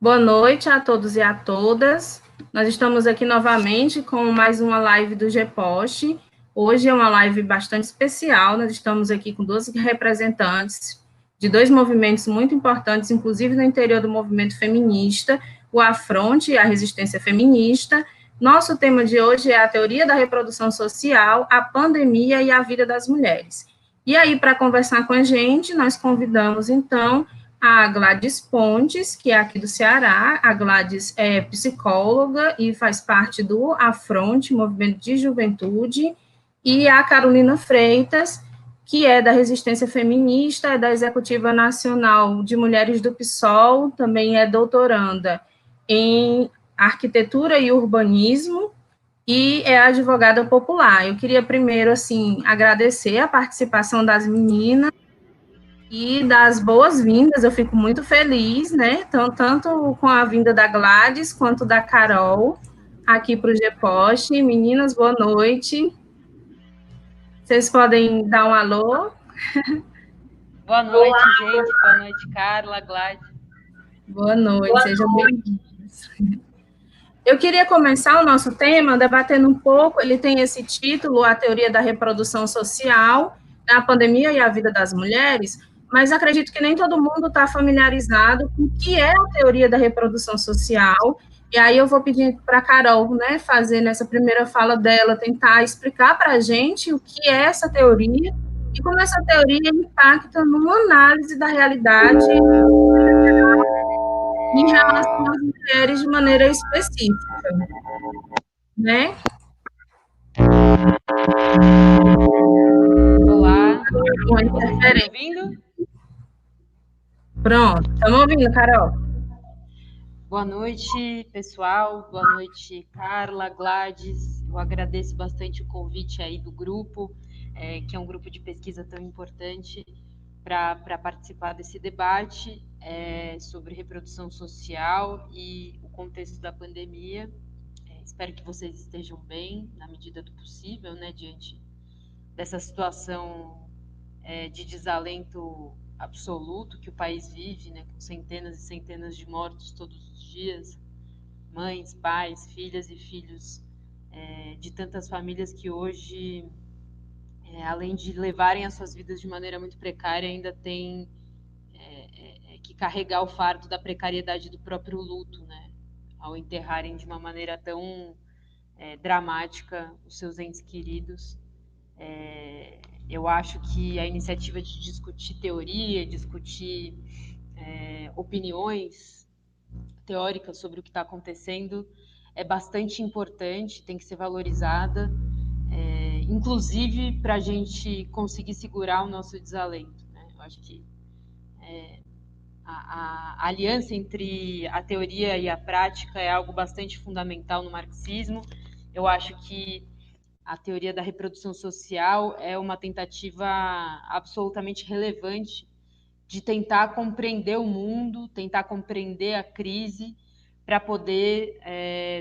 Boa noite a todos e a todas. Nós estamos aqui novamente com mais uma live do GPOST. Hoje é uma live bastante especial. Nós estamos aqui com 12 representantes de dois movimentos muito importantes, inclusive no interior do movimento feminista, o Afronte e a Resistência Feminista. Nosso tema de hoje é a teoria da reprodução social, a pandemia e a vida das mulheres. E aí, para conversar com a gente, nós convidamos, então, a Gladys Pontes, que é aqui do Ceará. A Gladys é psicóloga e faz parte do Afronte, Movimento de Juventude, e a Carolina Freitas, que é da Resistência Feminista, é da Executiva Nacional de Mulheres do PSOL, também é doutoranda em Arquitetura e Urbanismo, e é advogada popular. Eu queria primeiro, assim, agradecer a participação das meninas, e das boas-vindas. Eu fico muito feliz, né? Então, tanto com a vinda da Gladys quanto da Carol aqui para o GPOST. Meninas, boa noite. Vocês podem dar um alô? Boa noite, gente. Boa noite, Carla, Gladys. Boa noite, sejam bem-vindos. Eu queria começar o nosso tema debatendo um pouco, ele tem esse título, A Teoria da Reprodução Social, a Pandemia e a Vida das Mulheres, mas acredito que nem todo mundo está familiarizado com o que é a teoria da reprodução social, e aí eu vou pedir para a Carol, né, fazer nessa primeira fala dela, tentar explicar para a gente o que é essa teoria e como essa teoria impacta numa análise da realidade em relação às mulheres de maneira específica, né? Olá. Uma interferência. Ouvindo? Pronto, estamos ouvindo, Carol. Boa noite, pessoal. Boa noite, Carla, Gladys. Eu agradeço bastante o convite aí do grupo, que é um grupo de pesquisa tão importante para participar desse debate sobre reprodução social e o contexto da pandemia. Espero que vocês estejam bem, na medida do possível, né, diante dessa situação de desalento absoluto que o país vive, né, com centenas e centenas de mortos todos os dias, mães, pais, filhas e filhos de tantas famílias que hoje, além de levarem as suas vidas de maneira muito precária, ainda têm que carregar o fardo da precariedade do próprio luto, né, ao enterrarem de uma maneira tão dramática os seus entes queridos. Eu acho que a iniciativa de discutir teoria, discutir opiniões teóricas sobre o que está acontecendo é bastante importante, tem que ser valorizada, inclusive para a gente conseguir segurar o nosso desalento, né? Eu acho que a aliança entre a teoria e a prática é algo bastante fundamental no marxismo. Eu acho que a teoria da reprodução social é uma tentativa absolutamente relevante de tentar compreender o mundo, tentar compreender a crise, para poder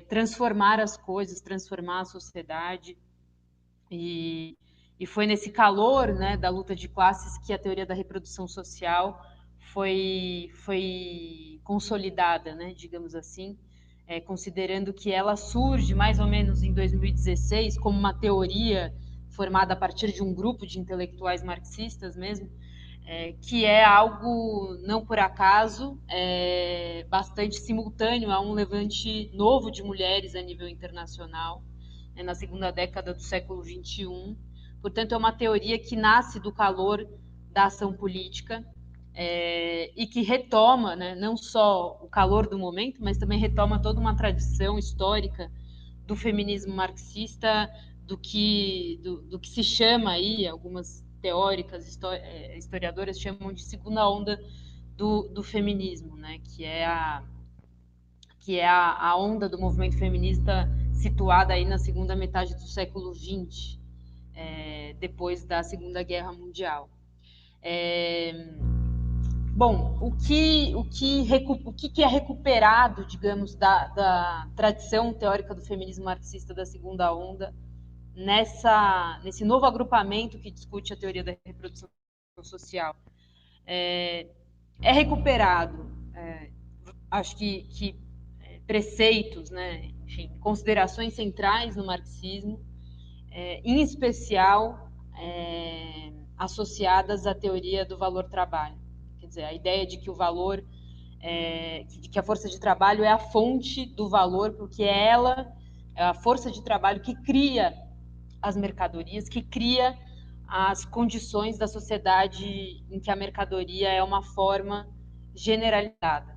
transformar as coisas, transformar a sociedade. E foi nesse calor, né, da luta de classes que a teoria da reprodução social foi consolidada, né, digamos assim, considerando que ela surge mais ou menos em 2016 como uma teoria formada a partir de um grupo de intelectuais marxistas mesmo, que é algo, não por acaso, bastante simultâneo a um levante novo de mulheres a nível internacional, na segunda década do século XXI. Portanto, é uma teoria que nasce do calor da ação política, e que retoma, né, não só o calor do momento, mas também retoma toda uma tradição histórica do feminismo marxista, do que se chama aí, algumas teóricas, historiadoras chamam de segunda onda do feminismo, né, que é a onda do movimento feminista situada aí na segunda metade do século XX, depois da Segunda Guerra Mundial. Bom, o que é recuperado, digamos, da tradição teórica do feminismo marxista da segunda onda, nesse novo agrupamento que discute a teoria da reprodução social? É recuperado acho que preceitos, né, enfim, considerações centrais no marxismo, em especial associadas à teoria do valor-trabalho. Quer dizer, a ideia de que o valor, de que a força de trabalho é a fonte do valor, porque ela é a força de trabalho que cria as mercadorias, que cria as condições da sociedade em que a mercadoria é uma forma generalizada.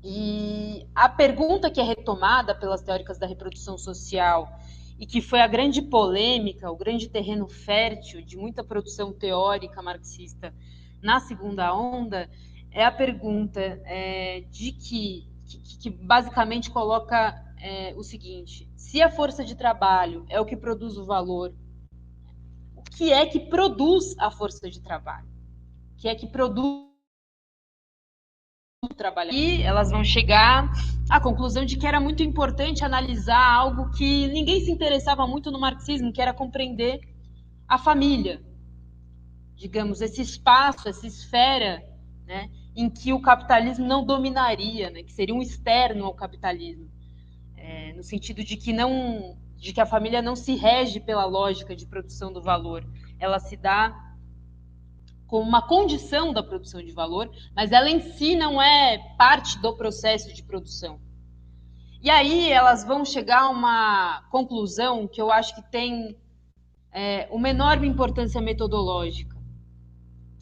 E a pergunta que é retomada pelas teóricas da reprodução social e que foi a grande polêmica, o grande terreno fértil de muita produção teórica marxista na segunda onda, é a pergunta que basicamente coloca o seguinte: se a força de trabalho é o que produz o valor, o que é que produz a força de trabalho? O que é que produz trabalhar? E elas vão chegar à conclusão de que era muito importante analisar algo que ninguém se interessava muito no marxismo, que era compreender a família, digamos, esse espaço, essa esfera, né, em que o capitalismo não dominaria, né, que seria um externo ao capitalismo, no sentido de que a família não se rege pela lógica de produção do valor, ela se dá como uma condição da produção de valor, mas ela em si não é parte do processo de produção. E aí elas vão chegar a uma conclusão que eu acho que tem uma enorme importância metodológica,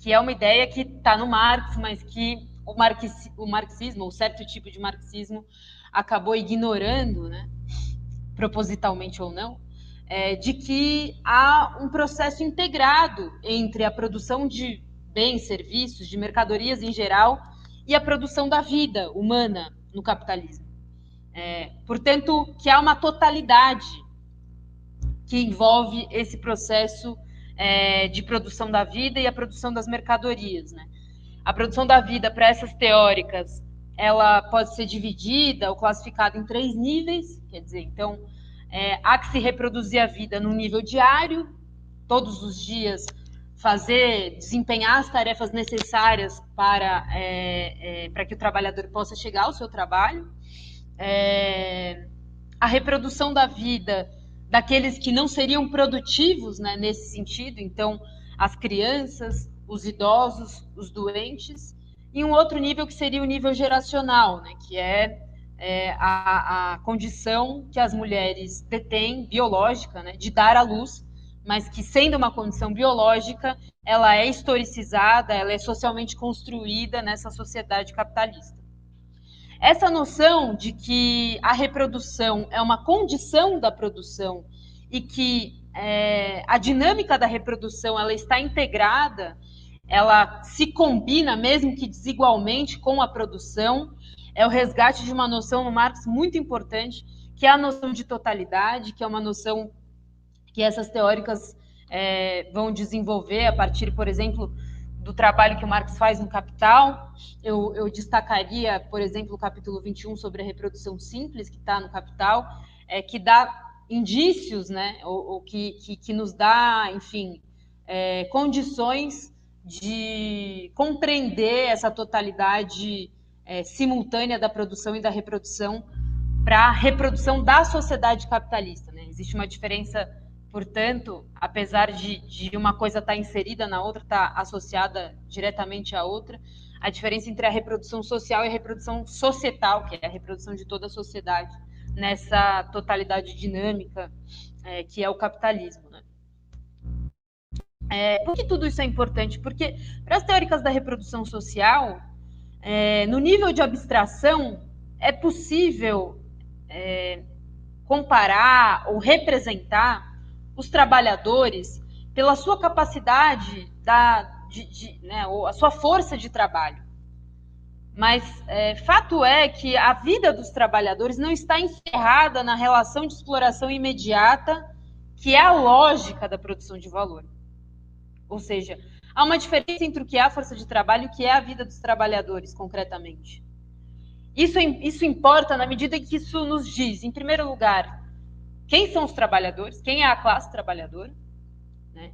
que é uma ideia que está no Marx, mas que o marxismo, ou certo tipo de marxismo, acabou ignorando, né, propositalmente ou não, de que há um processo integrado entre a produção de bens, serviços, de mercadorias em geral, e a produção da vida humana no capitalismo. Portanto, que há uma totalidade que envolve esse processo de produção da vida e a produção das mercadorias, né? A produção da vida, para essas teóricas, ela pode ser dividida ou classificada em 3 níveis, quer dizer, então, há que se reproduzir a vida num nível diário, todos os dias desempenhar as tarefas necessárias para que o trabalhador possa chegar ao seu trabalho. A reprodução da vida daqueles que não seriam produtivos, né, nesse sentido, então, as crianças, os idosos, os doentes, e um outro nível que seria o nível geracional, né, que a condição que as mulheres detêm, biológica, né, de dar à luz, mas que, sendo uma condição biológica, ela é historicizada, ela é socialmente construída nessa sociedade capitalista. Essa noção de que a reprodução é uma condição da produção e que a dinâmica da reprodução ela está integrada, ela se combina, mesmo que desigualmente, com a produção, é o resgate de uma noção no Marx muito importante, que é a noção de totalidade, que é uma noção que essas teóricas vão desenvolver a partir, por exemplo, do trabalho que o Marx faz no Capital. Eu destacaria, por exemplo, o capítulo 21 sobre a reprodução simples, que está no Capital, que dá indícios, né, ou que nos dá, enfim, condições de compreender essa totalidade simultânea da produção e da reprodução para a reprodução da sociedade capitalista, né? Existe uma diferença, portanto, apesar de uma coisa estar inserida na outra, estar associada diretamente à outra, a diferença entre a reprodução social e a reprodução societal, que é a reprodução de toda a sociedade, nessa totalidade dinâmica que é o capitalismo, né? Por que tudo isso é importante? Porque, para as teóricas da reprodução social, no nível de abstração, é possível comparar ou representar os trabalhadores pela sua capacidade, né, ou a sua força de trabalho. Mas fato é que a vida dos trabalhadores não está encerrada na relação de exploração imediata, que é a lógica da produção de valor. Ou seja, há uma diferença entre o que é a força de trabalho e o que é a vida dos trabalhadores, concretamente. Isso importa na medida em que isso nos diz, em primeiro lugar, quem são os trabalhadores, quem é a classe trabalhadora, né?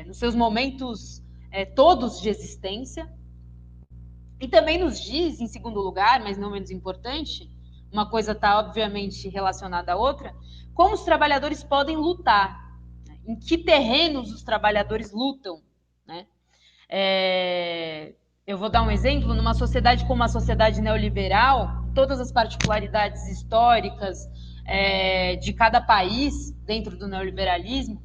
Nos seus momentos todos de existência. E também nos diz, em segundo lugar, mas não menos importante, uma coisa está obviamente relacionada à outra, como os trabalhadores podem lutar, né? Em que terrenos os trabalhadores lutam, né? Eu vou dar um exemplo, numa sociedade como a sociedade neoliberal, todas as particularidades históricas de cada país dentro do neoliberalismo,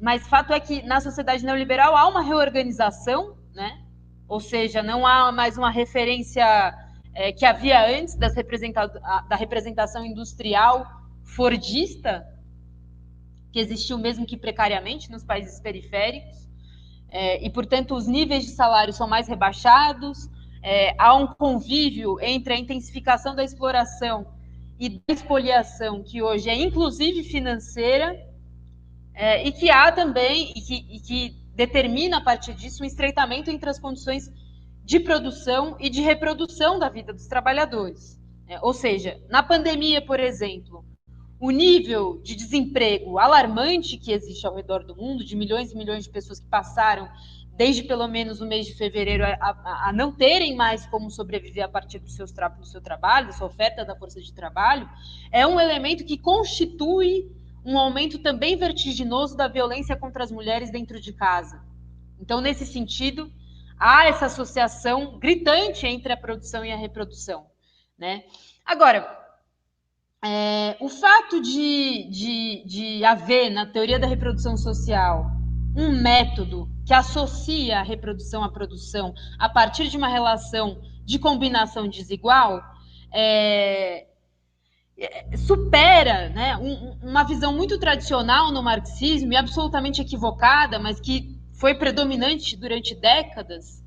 mas fato é que na sociedade neoliberal há uma reorganização, né? Ou seja, não há mais uma referência que havia antes da representação industrial fordista, que existiu mesmo que precariamente nos países periféricos, e, portanto, os níveis de salário são mais rebaixados, há um convívio entre a intensificação da exploração e da expoliação, que hoje é inclusive financeira, e que há também, e que determina a partir disso um estreitamento entre as condições de produção e de reprodução da vida dos trabalhadores. Ou seja, na pandemia, por exemplo, o nível de desemprego alarmante que existe ao redor do mundo, de milhões e milhões de pessoas que passaram desde pelo menos o mês de fevereiro a não terem mais como sobreviver a partir do seu trabalho, da sua oferta da força de trabalho, é um elemento que constitui um aumento também vertiginoso da violência contra as mulheres dentro de casa. Então, nesse sentido, há essa associação gritante entre a produção e a reprodução, né? Agora, o fato de haver, na teoria da reprodução social, um método que associa a reprodução à produção a partir de uma relação de combinação desigual, supera, né, uma visão muito tradicional no marxismo e absolutamente equivocada, mas que foi predominante durante décadas,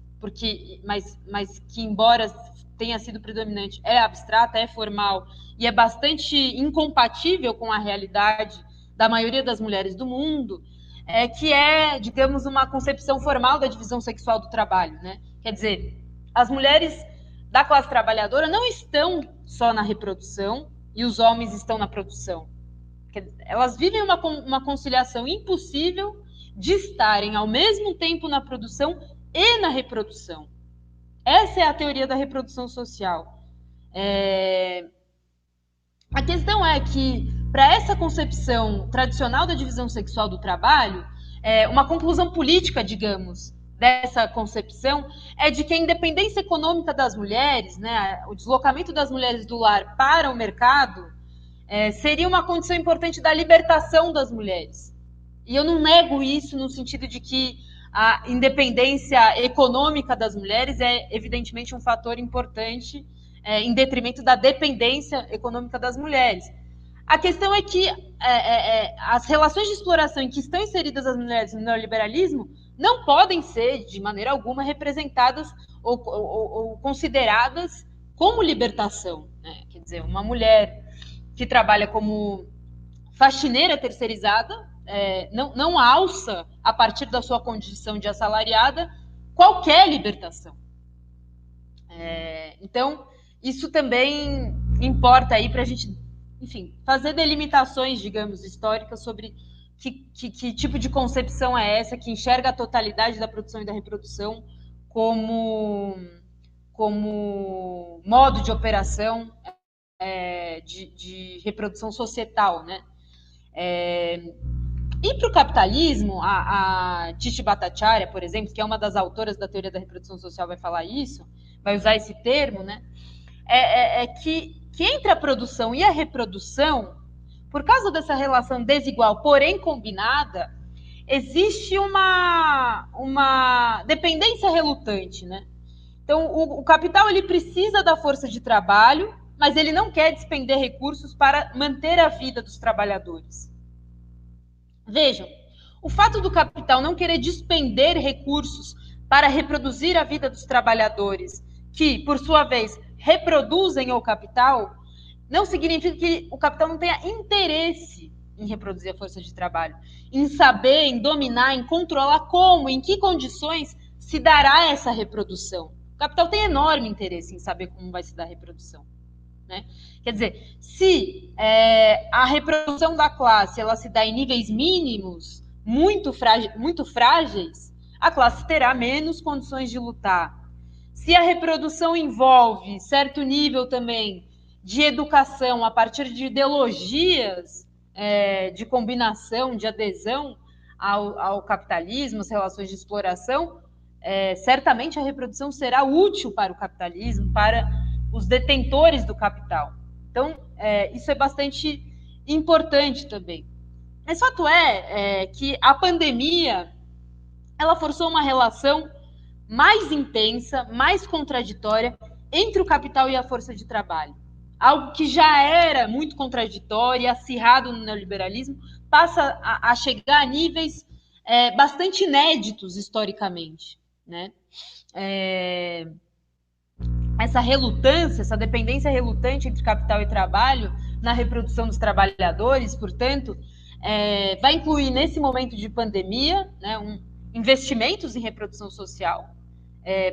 mas que, embora tenha sido predominante, é abstrata, é formal e é bastante incompatível com a realidade da maioria das mulheres do mundo, que é, digamos, uma concepção formal da divisão sexual do trabalho, né? Quer dizer, as mulheres da classe trabalhadora não estão só na reprodução e os homens estão na produção. Elas vivem uma conciliação impossível de estarem ao mesmo tempo na produção e na reprodução. Essa é a teoria da reprodução social. A questão é que, para essa concepção tradicional da divisão sexual do trabalho, uma conclusão política, digamos, dessa concepção é de que a independência econômica das mulheres, né, o deslocamento das mulheres do lar para o mercado, seria uma condição importante da libertação das mulheres. E eu não nego isso no sentido de que a independência econômica das mulheres é, evidentemente, um fator importante em detrimento da dependência econômica das mulheres. A questão é que as relações de exploração em que estão inseridas as mulheres no neoliberalismo não podem ser, de maneira alguma, representadas ou consideradas como libertação, né? Quer dizer, uma mulher que trabalha como faxineira terceirizada não alça, a partir da sua condição de assalariada, qualquer libertação. Então, isso também importa aí para a gente, enfim, fazer delimitações, digamos, históricas sobre que tipo de concepção é essa que enxerga a totalidade da produção e da reprodução como modo de operação de reprodução societal, né? E para o capitalismo, a Titi Bhattacharya, por exemplo, que é uma das autoras da teoria da reprodução social, vai falar isso, vai usar esse termo, né? Que entre a produção e a reprodução, por causa dessa relação desigual, porém combinada, existe uma dependência relutante, né? Então, o capital ele precisa da força de trabalho, mas ele não quer despender recursos para manter a vida dos trabalhadores. Vejam, o fato do capital não querer despender recursos para reproduzir a vida dos trabalhadores, que, por sua vez, reproduzem o capital, não significa que o capital não tenha interesse em reproduzir a força de trabalho, em saber, em dominar, em controlar como, em que condições se dará essa reprodução. O capital tem enorme interesse em saber como vai se dar a reprodução, né? Quer dizer, se a reprodução da classe ela se dá em níveis mínimos, muito frágeis, a classe terá menos condições de lutar. Se se a reprodução envolve certo nível também de educação a partir de ideologias de combinação, de adesão ao capitalismo, as relações de exploração, certamente a reprodução será útil para o capitalismo, para os detentores do capital. Então, isso é bastante importante também. Mas fato que a pandemia ela forçou uma relação mais intensa, mais contraditória entre o capital e a força de trabalho. Algo que já era muito contraditório e acirrado no neoliberalismo passa a chegar a níveis bastante inéditos historicamente, né? Essa relutância, essa dependência relutante entre capital e trabalho na reprodução dos trabalhadores, portanto, vai incluir nesse momento de pandemia, né, investimentos em reprodução social,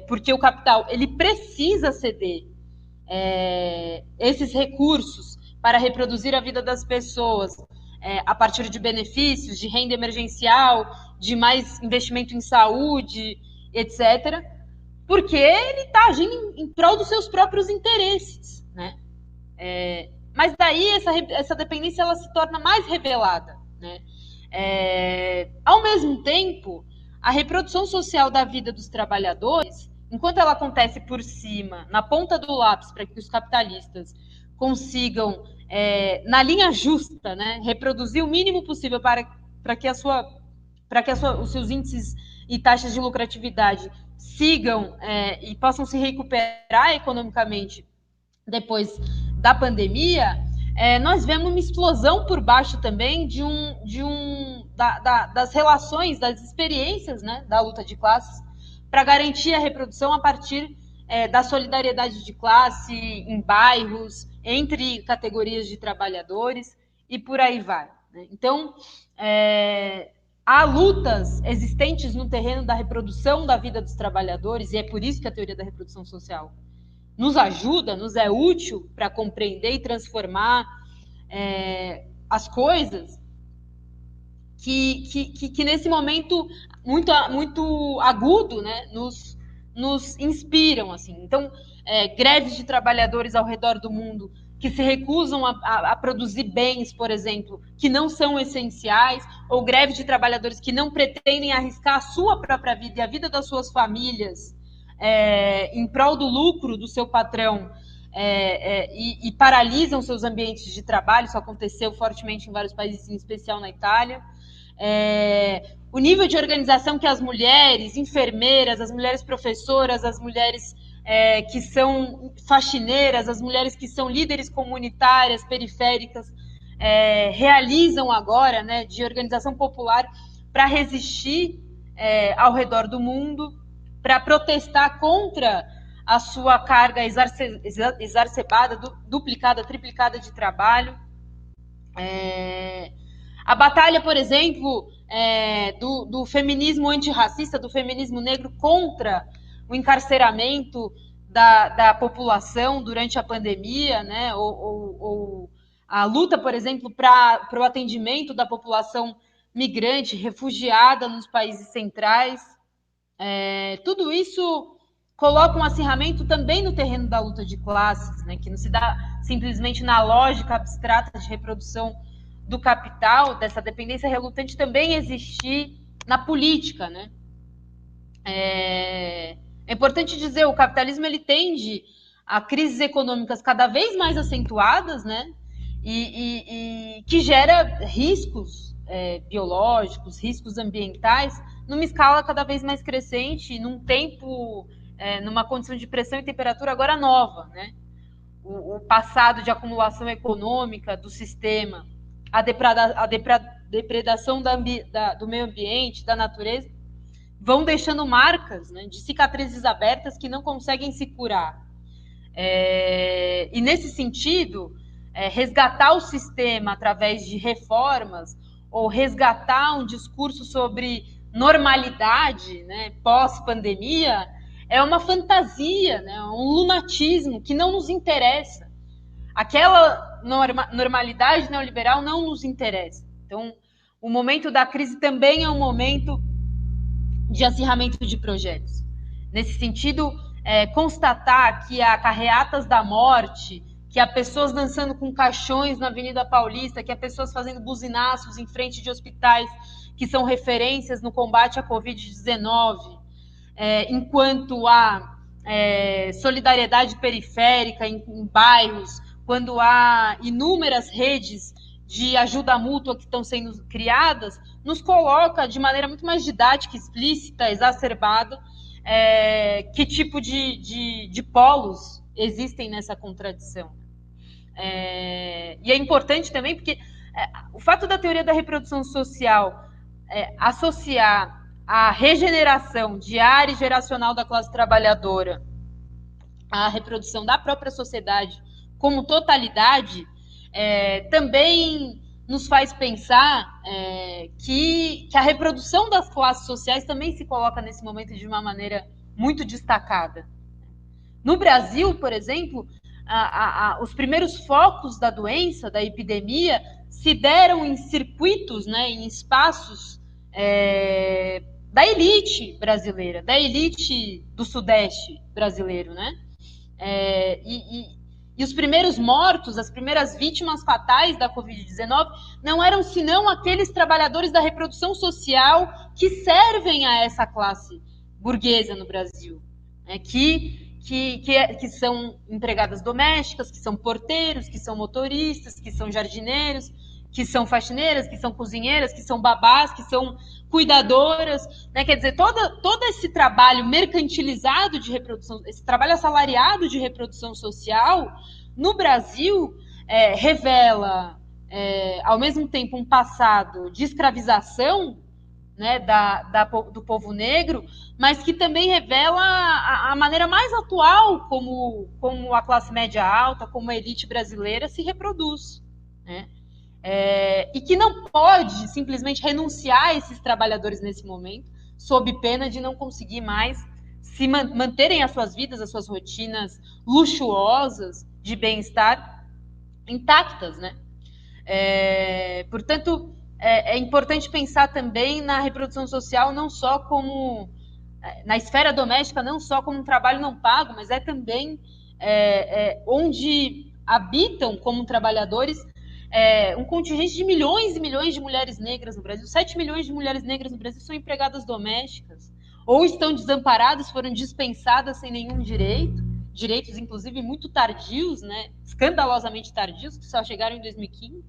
porque o capital ele precisa ceder esses recursos para reproduzir a vida das pessoas a partir de benefícios, de renda emergencial, de mais investimento em saúde, etc., porque ele está agindo em prol dos seus próprios interesses, né? Mas daí essa dependência ela se torna mais revelada, né? Ao mesmo tempo, a reprodução social da vida dos trabalhadores, enquanto ela acontece por cima, na ponta do lápis, para que os capitalistas consigam, na linha justa, né, reproduzir o mínimo possível para que os seus índices e taxas de lucratividade sigam e possam se recuperar economicamente depois da pandemia, nós vemos uma explosão por baixo também das relações, das experiências, né, da luta de classes para garantir a reprodução a partir da solidariedade de classe em bairros, entre categorias de trabalhadores e por aí vai, né? Então, há lutas existentes no terreno da reprodução da vida dos trabalhadores, e é por isso que a teoria da reprodução social nos ajuda, nos é útil para compreender e transformar as coisas que nesse momento muito agudo, né, nos inspiram, assim. Então, greves de trabalhadores ao redor do mundo que se recusam a produzir bens, por exemplo, que não são essenciais, ou greves de trabalhadores que não pretendem arriscar a sua própria vida e a vida das suas famílias em prol do lucro do seu patrão, e paralisam seus ambientes de trabalho. Isso aconteceu fortemente em vários países, em especial na Itália. O nível de organização que as mulheres enfermeiras, as mulheres professoras, as mulheres que são faxineiras, as mulheres que são líderes comunitárias, periféricas, realizam agora, né, de organização popular para resistir ao redor do mundo, para protestar contra a sua carga exacerbada, duplicada, triplicada de trabalho. A batalha, por exemplo, do feminismo antirracista, do feminismo negro contra o encarceramento da população durante a pandemia, né? ou a luta, por exemplo, para o atendimento da população migrante, refugiada nos países centrais. Tudo isso coloca um acirramento também no terreno da luta de classes, né? Que não se dá simplesmente na lógica abstrata de reprodução do capital, dessa dependência relutante também existir na política, né? É importante dizer, o capitalismo ele tende a crises econômicas cada vez mais acentuadas, né? E que gera riscos biológicos, riscos ambientais, numa escala cada vez mais crescente, num tempo, numa condição de pressão e temperatura agora nova, né? O passado de acumulação econômica do sistema, a depredação do meio ambiente, da natureza, vão deixando marcas, né, de cicatrizes abertas que não conseguem se curar. E nesse sentido, resgatar o sistema através de reformas, ou resgatar um discurso sobre normalidade, né, pós-pandemia, é uma fantasia, né, um lunatismo que não nos interessa. Aquela normalidade neoliberal não nos interessa. Então, o momento da crise também é um momento de acirramento de projetos. Nesse sentido, constatar que há carreatas da morte, que há pessoas dançando com caixões na Avenida Paulista, que há pessoas fazendo buzinaços em frente de hospitais que são referências no combate à Covid-19, enquanto há solidariedade periférica em bairros, quando há inúmeras redes de ajuda mútua que estão sendo criadas, nos coloca de maneira muito mais didática, explícita, exacerbada, que tipo de polos existem nessa contradição. E é importante também porque o fato da teoria da reprodução social associar a regeneração diária e geracional da classe trabalhadora à reprodução da própria sociedade como totalidade, também nos faz pensar que a reprodução das classes sociais também se coloca nesse momento de uma maneira muito destacada. No Brasil, por exemplo, os primeiros focos da doença, da epidemia, se deram em circuitos, né, em espaços da elite brasileira, da elite do Sudeste brasileiro, né? E os primeiros mortos, as primeiras vítimas fatais da Covid-19 não eram senão aqueles trabalhadores da reprodução social que servem a essa classe burguesa no Brasil, né? Que são empregadas domésticas, que são porteiros, que são motoristas, que são jardineiros, que são faxineiras, que são cozinheiras, que são babás, que são cuidadoras, né? Quer dizer, todo esse trabalho mercantilizado de reprodução, esse trabalho assalariado de reprodução social, no Brasil, revela, ao mesmo tempo, um passado de escravização, né, do povo negro, mas que também revela a maneira mais atual como a classe média alta, como a elite brasileira se reproduz, né? E que não pode simplesmente renunciar a esses trabalhadores nesse momento, sob pena de não conseguir mais se manterem as suas vidas, as suas rotinas luxuosas de bem-estar intactas, né? Portanto, é importante pensar também na reprodução social não só como, na esfera doméstica, não só como um trabalho não pago, mas também onde habitam como trabalhadores um contingente de milhões e milhões de mulheres negras no Brasil. 7 milhões de mulheres negras no Brasil são empregadas domésticas, ou estão desamparadas, foram dispensadas sem nenhum direitos inclusive muito tardios, né? Escandalosamente tardios, que só chegaram em 2015,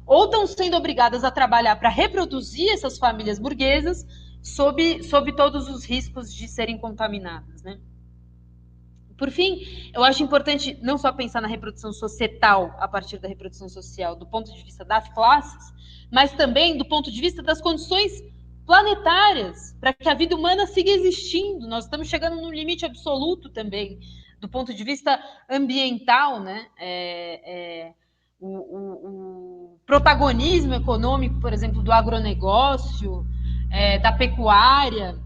ou estão sendo obrigadas a trabalhar para reproduzir essas famílias burguesas sob todos os riscos de serem contaminadas, né? Por fim, eu acho importante não só pensar na reprodução societal a partir da reprodução social do ponto de vista das classes, mas também do ponto de vista das condições planetárias para que a vida humana siga existindo. Nós estamos chegando num limite absoluto também do ponto de vista ambiental, né? O protagonismo econômico, por exemplo, do agronegócio, da pecuária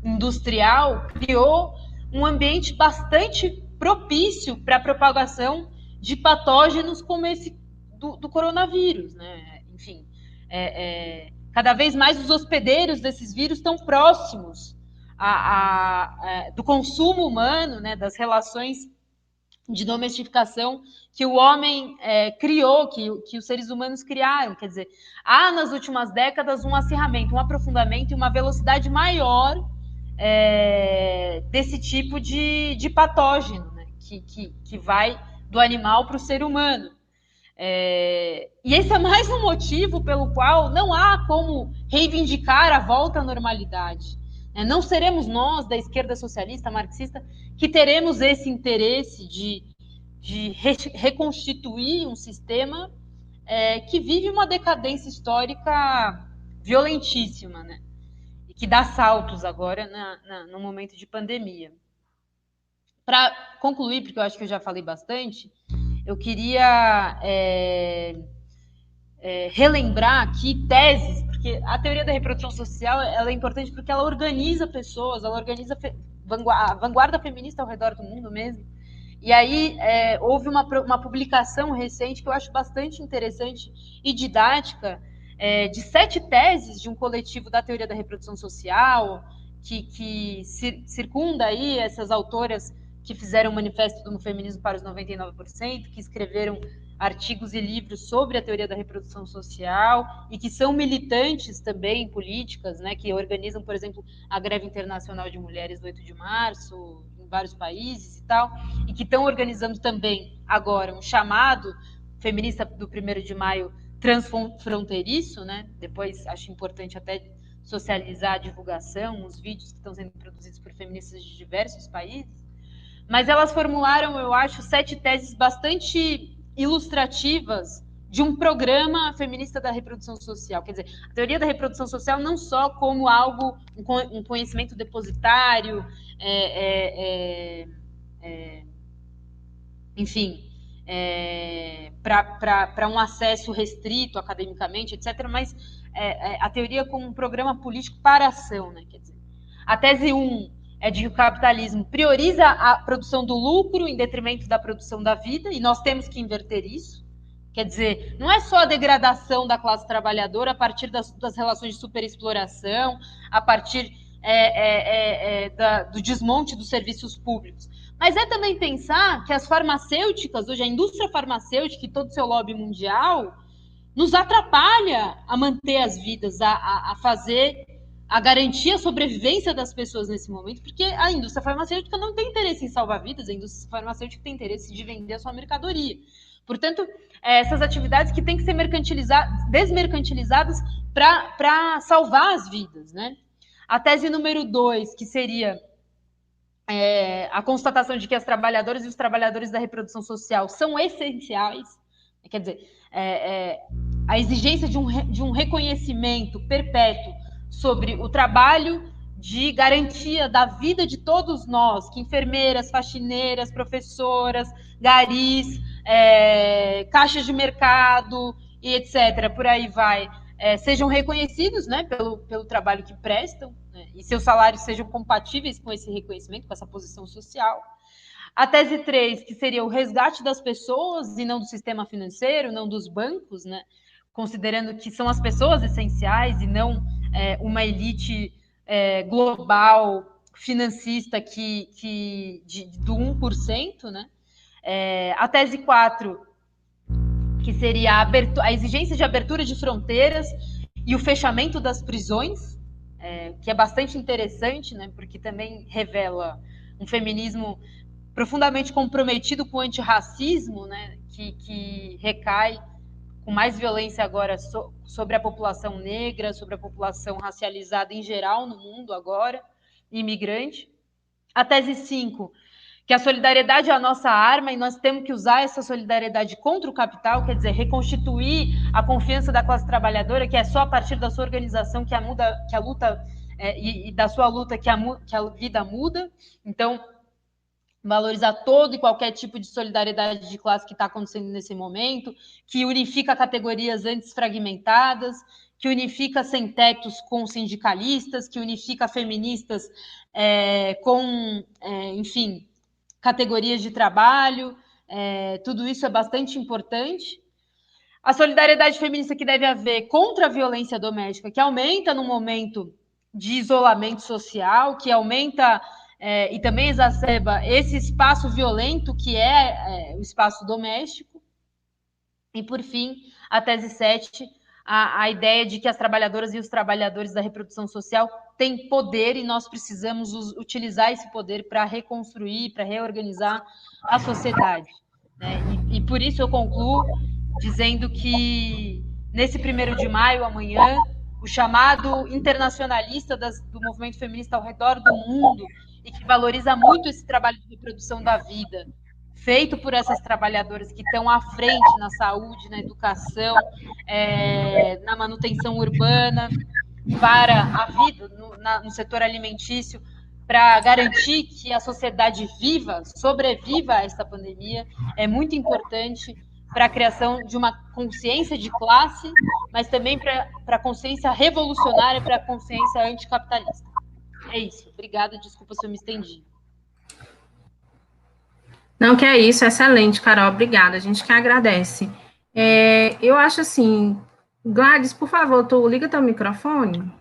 industrial, criou um ambiente bastante propício para a propagação de patógenos como esse do coronavírus, né? Enfim, cada vez mais os hospedeiros desses vírus estão próximos do consumo humano, né? Das relações de domesticação que o homem criou, que os seres humanos criaram. Quer dizer, há nas últimas décadas um acirramento, um aprofundamento e uma velocidade maior desse tipo de patógeno, né, que vai do animal para o ser humano. E esse é mais um motivo pelo qual não há como reivindicar a volta à normalidade. Não seremos nós, da esquerda socialista, marxista, que teremos esse interesse de reconstituir um sistema que vive uma decadência histórica violentíssima, né? E que dá saltos agora no momento de pandemia. Para concluir, porque eu acho que eu já falei bastante, eu queria relembrar aqui teses, porque a teoria da reprodução social ela é importante porque ela organiza pessoas, ela organiza a vanguarda feminista ao redor do mundo mesmo. E aí houve uma publicação recente que eu acho bastante interessante e didática, de 7 teses de um coletivo da teoria da reprodução social, que circunda aí essas autoras que fizeram o Manifesto do Feminismo para os 99%, que escreveram artigos e livros sobre a teoria da reprodução social e que são militantes também políticas, né, que organizam, por exemplo, a Greve Internacional de Mulheres do 8 de março, em vários países e tal, e que estão organizando também agora um chamado feminista do 1º de maio transfronteiriço, né? Depois acho importante até socializar a divulgação, os vídeos que estão sendo produzidos por feministas de diversos países, mas elas formularam, eu acho, 7 teses bastante ilustrativas de um programa feminista da reprodução social. Quer dizer, a teoria da reprodução social não só como algo, um conhecimento depositário, enfim, para um acesso restrito academicamente, etc., mas a teoria como um programa político para a ação, né? Quer dizer, a tese 1 é de que o capitalismo prioriza a produção do lucro em detrimento da produção da vida, e nós temos que inverter isso. Quer dizer, não é só a degradação da classe trabalhadora a partir das relações de superexploração, a partir do desmonte dos serviços públicos, mas é também pensar que as farmacêuticas, hoje a indústria farmacêutica e todo o seu lobby mundial, nos atrapalha a manter as vidas, a fazer, a garantir a sobrevivência das pessoas nesse momento, porque a indústria farmacêutica não tem interesse em salvar vidas, a indústria farmacêutica tem interesse de vender a sua mercadoria. Portanto, essas atividades que têm que ser desmercantilizadas para salvar as vidas, né? A tese número 2, que seria a constatação de que as trabalhadoras e os trabalhadores da reprodução social são essenciais, quer dizer, a exigência de um reconhecimento perpétuo sobre o trabalho de garantia da vida de todos nós, que enfermeiras, faxineiras, professoras, garis, caixas de mercado e etc., por aí vai, sejam reconhecidos, né, pelo trabalho que prestam, né, e seus salários sejam compatíveis com esse reconhecimento, com essa posição social. A tese 3, que seria o resgate das pessoas e não do sistema financeiro, não dos bancos, né, considerando que são as pessoas essenciais e não uma elite global financista do 1%, né? A tese 4, que seria a exigência de abertura de fronteiras e o fechamento das prisões, que é bastante interessante, né, porque também revela um feminismo profundamente comprometido com o antirracismo, né, que recai com mais violência agora sobre a população negra, sobre a população racializada em geral no mundo agora, imigrante. A tese 5, que a solidariedade é a nossa arma e nós temos que usar essa solidariedade contra o capital, quer dizer, reconstituir a confiança da classe trabalhadora, que é só a partir da sua organização que a luta e da sua luta que a vida muda. Então, valorizar todo e qualquer tipo de solidariedade de classe que está acontecendo nesse momento, que unifica categorias antes fragmentadas, que unifica sem-tetos com sindicalistas, que unifica feministas com, enfim, categorias de trabalho, tudo isso é bastante importante. A solidariedade feminista que deve haver contra a violência doméstica, que aumenta no momento de isolamento social, que aumenta e também exacerba esse espaço violento que é o espaço doméstico. E, por fim, a tese 7, a ideia de que as trabalhadoras e os trabalhadores da reprodução social têm poder e nós precisamos utilizar esse poder para reconstruir, para reorganizar a sociedade, né? E por isso eu concluo dizendo que nesse 1º de maio, amanhã, o chamado internacionalista do movimento feminista ao redor do mundo e que valoriza muito esse trabalho de reprodução da vida, feito por essas trabalhadoras que estão à frente na saúde, na educação, na manutenção urbana, para a vida no setor alimentício, para garantir que a sociedade sobreviva a essa pandemia, é muito importante para a criação de uma consciência de classe, mas também para a consciência revolucionária, para a consciência anticapitalista. É isso. Obrigada, desculpa se eu me estendi. Não, que é isso, excelente, Carol, obrigada, a gente que agradece. Eu acho assim, Gladys, por favor, tu liga teu microfone.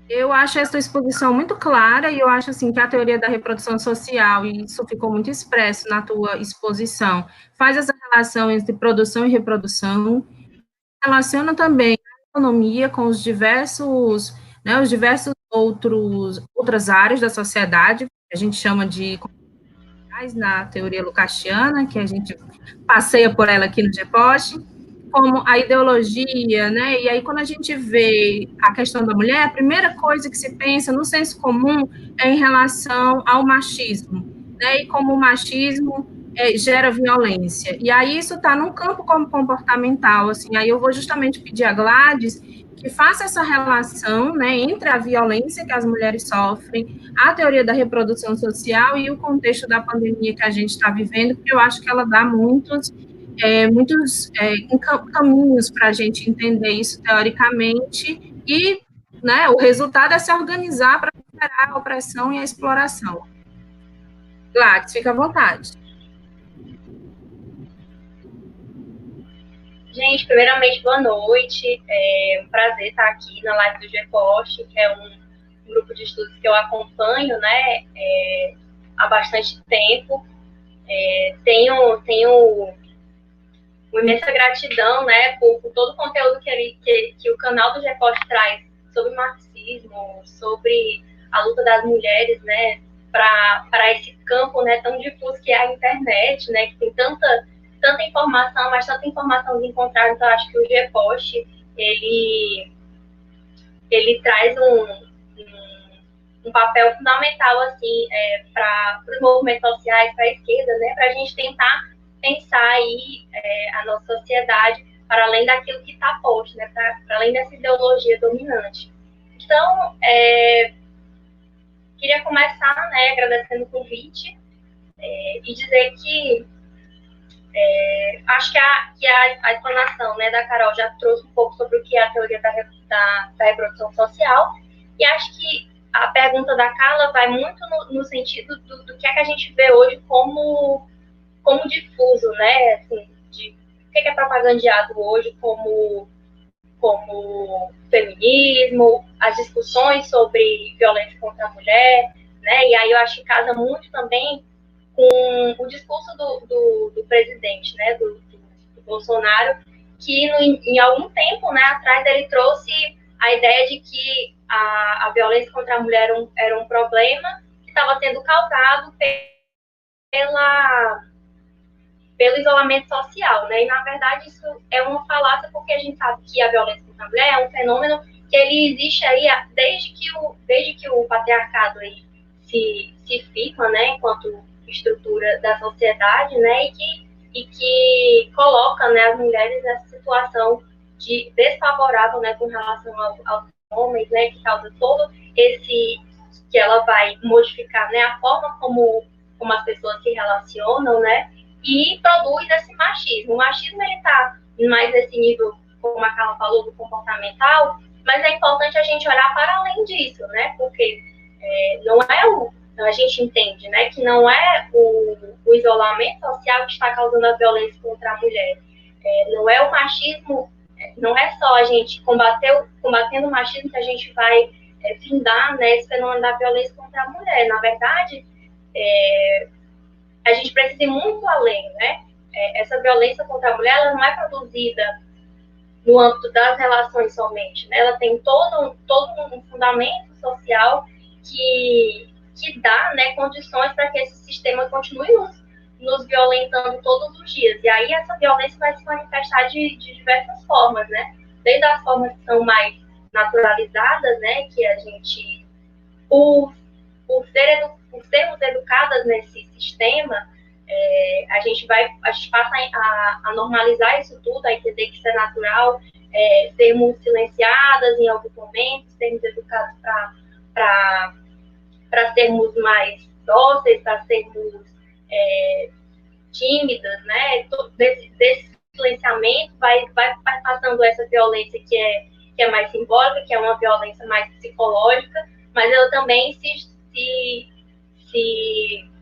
Eu acho essa exposição muito clara e eu acho assim que a teoria da reprodução social, e isso ficou muito expresso na tua exposição, faz essa relação entre produção e reprodução, relaciona também a economia com os diversos outras áreas da sociedade, que a gente chama de na teoria lucasiana, que a gente passeia por ela aqui no GEPOST, como a ideologia, né? E aí, quando a gente vê a questão da mulher, a primeira coisa que se pensa no senso comum é em relação ao machismo, né? E como o machismo gera violência. E aí, isso está num campo como comportamental, assim. Aí, eu vou justamente pedir a Gladys que faça essa relação, né, entre a violência que as mulheres sofrem, a teoria da reprodução social e o contexto da pandemia que a gente está vivendo, porque eu acho que ela dá muitos caminhos para a gente entender isso teoricamente e, né, o resultado é se organizar para superar a opressão e a exploração. Gladys, fica à vontade. Gente, primeiramente, boa noite. É um prazer estar aqui na live do GEPOST, que é um grupo de estudos que eu acompanho, né, há bastante tempo. Tenho uma imensa gratidão, né, por todo o conteúdo que o canal do GEPOST traz sobre marxismo, sobre a luta das mulheres, né, para esse campo, né, tão difuso que é a internet, né, que tem tanta informação, mas tanta informação de encontrar. Então, acho que o GEPOST, ele traz um papel fundamental, assim, para os movimentos sociais, para a esquerda, né, para a gente tentar pensar aí a nossa sociedade para além daquilo que está posto, né, para além dessa ideologia dominante. Então, queria começar, né, agradecendo o convite e dizer que acho que a explanação, né, da Carol já trouxe um pouco sobre o que é a teoria da reprodução social, e acho que a pergunta da Carla vai muito no sentido do que é que a gente vê hoje como difuso, né, assim, de o que é propagandeado hoje como feminismo, as discussões sobre violência contra a mulher, né, e aí eu acho que casa muito também com o discurso do presidente, né, do Bolsonaro, que em algum tempo, né, atrás ele trouxe a ideia de que a violência contra a mulher era um problema que estava sendo causado pelo isolamento social, né? E, na verdade, isso é uma falácia, porque a gente sabe que a violência contra a mulher é um fenômeno que ele existe aí desde que o patriarcado aí se firma, né, enquanto estrutura da sociedade, né, e que coloca, né, as mulheres nessa situação de desfavorável, né, com relação aos homens, né, que causa todo que ela vai modificar, né, a forma como as pessoas se relacionam, né, e produz esse machismo. O machismo, ele está mais nesse nível, como a Carla falou, do comportamental, mas é importante a gente olhar para além disso, né, porque não é a gente entende, né, que não é o isolamento social que está causando a violência contra a mulher. Não é o machismo, não é só a gente combatendo o machismo que a gente vai findar, né, esse fenômeno da violência contra a mulher. Na verdade, a gente precisa ir muito além, né? Essa violência contra a mulher, ela não é produzida no âmbito das relações somente, né? Ela tem todo um fundamento social que dá, né, condições para que esse sistema continue nos violentando todos os dias. E aí essa violência vai se manifestar de diversas formas, né? Desde as formas que são mais naturalizadas, né, que a gente, por sermos educadas nesse sistema, a gente passa a normalizar isso tudo, a entender que isso é natural, sermos silenciadas em alguns momentos, sermos educadas para sermos mais dóceis, para sermos tímidas, né? Desse silenciamento vai passando essa violência que é mais simbólica, que é uma violência mais psicológica, mas ela também se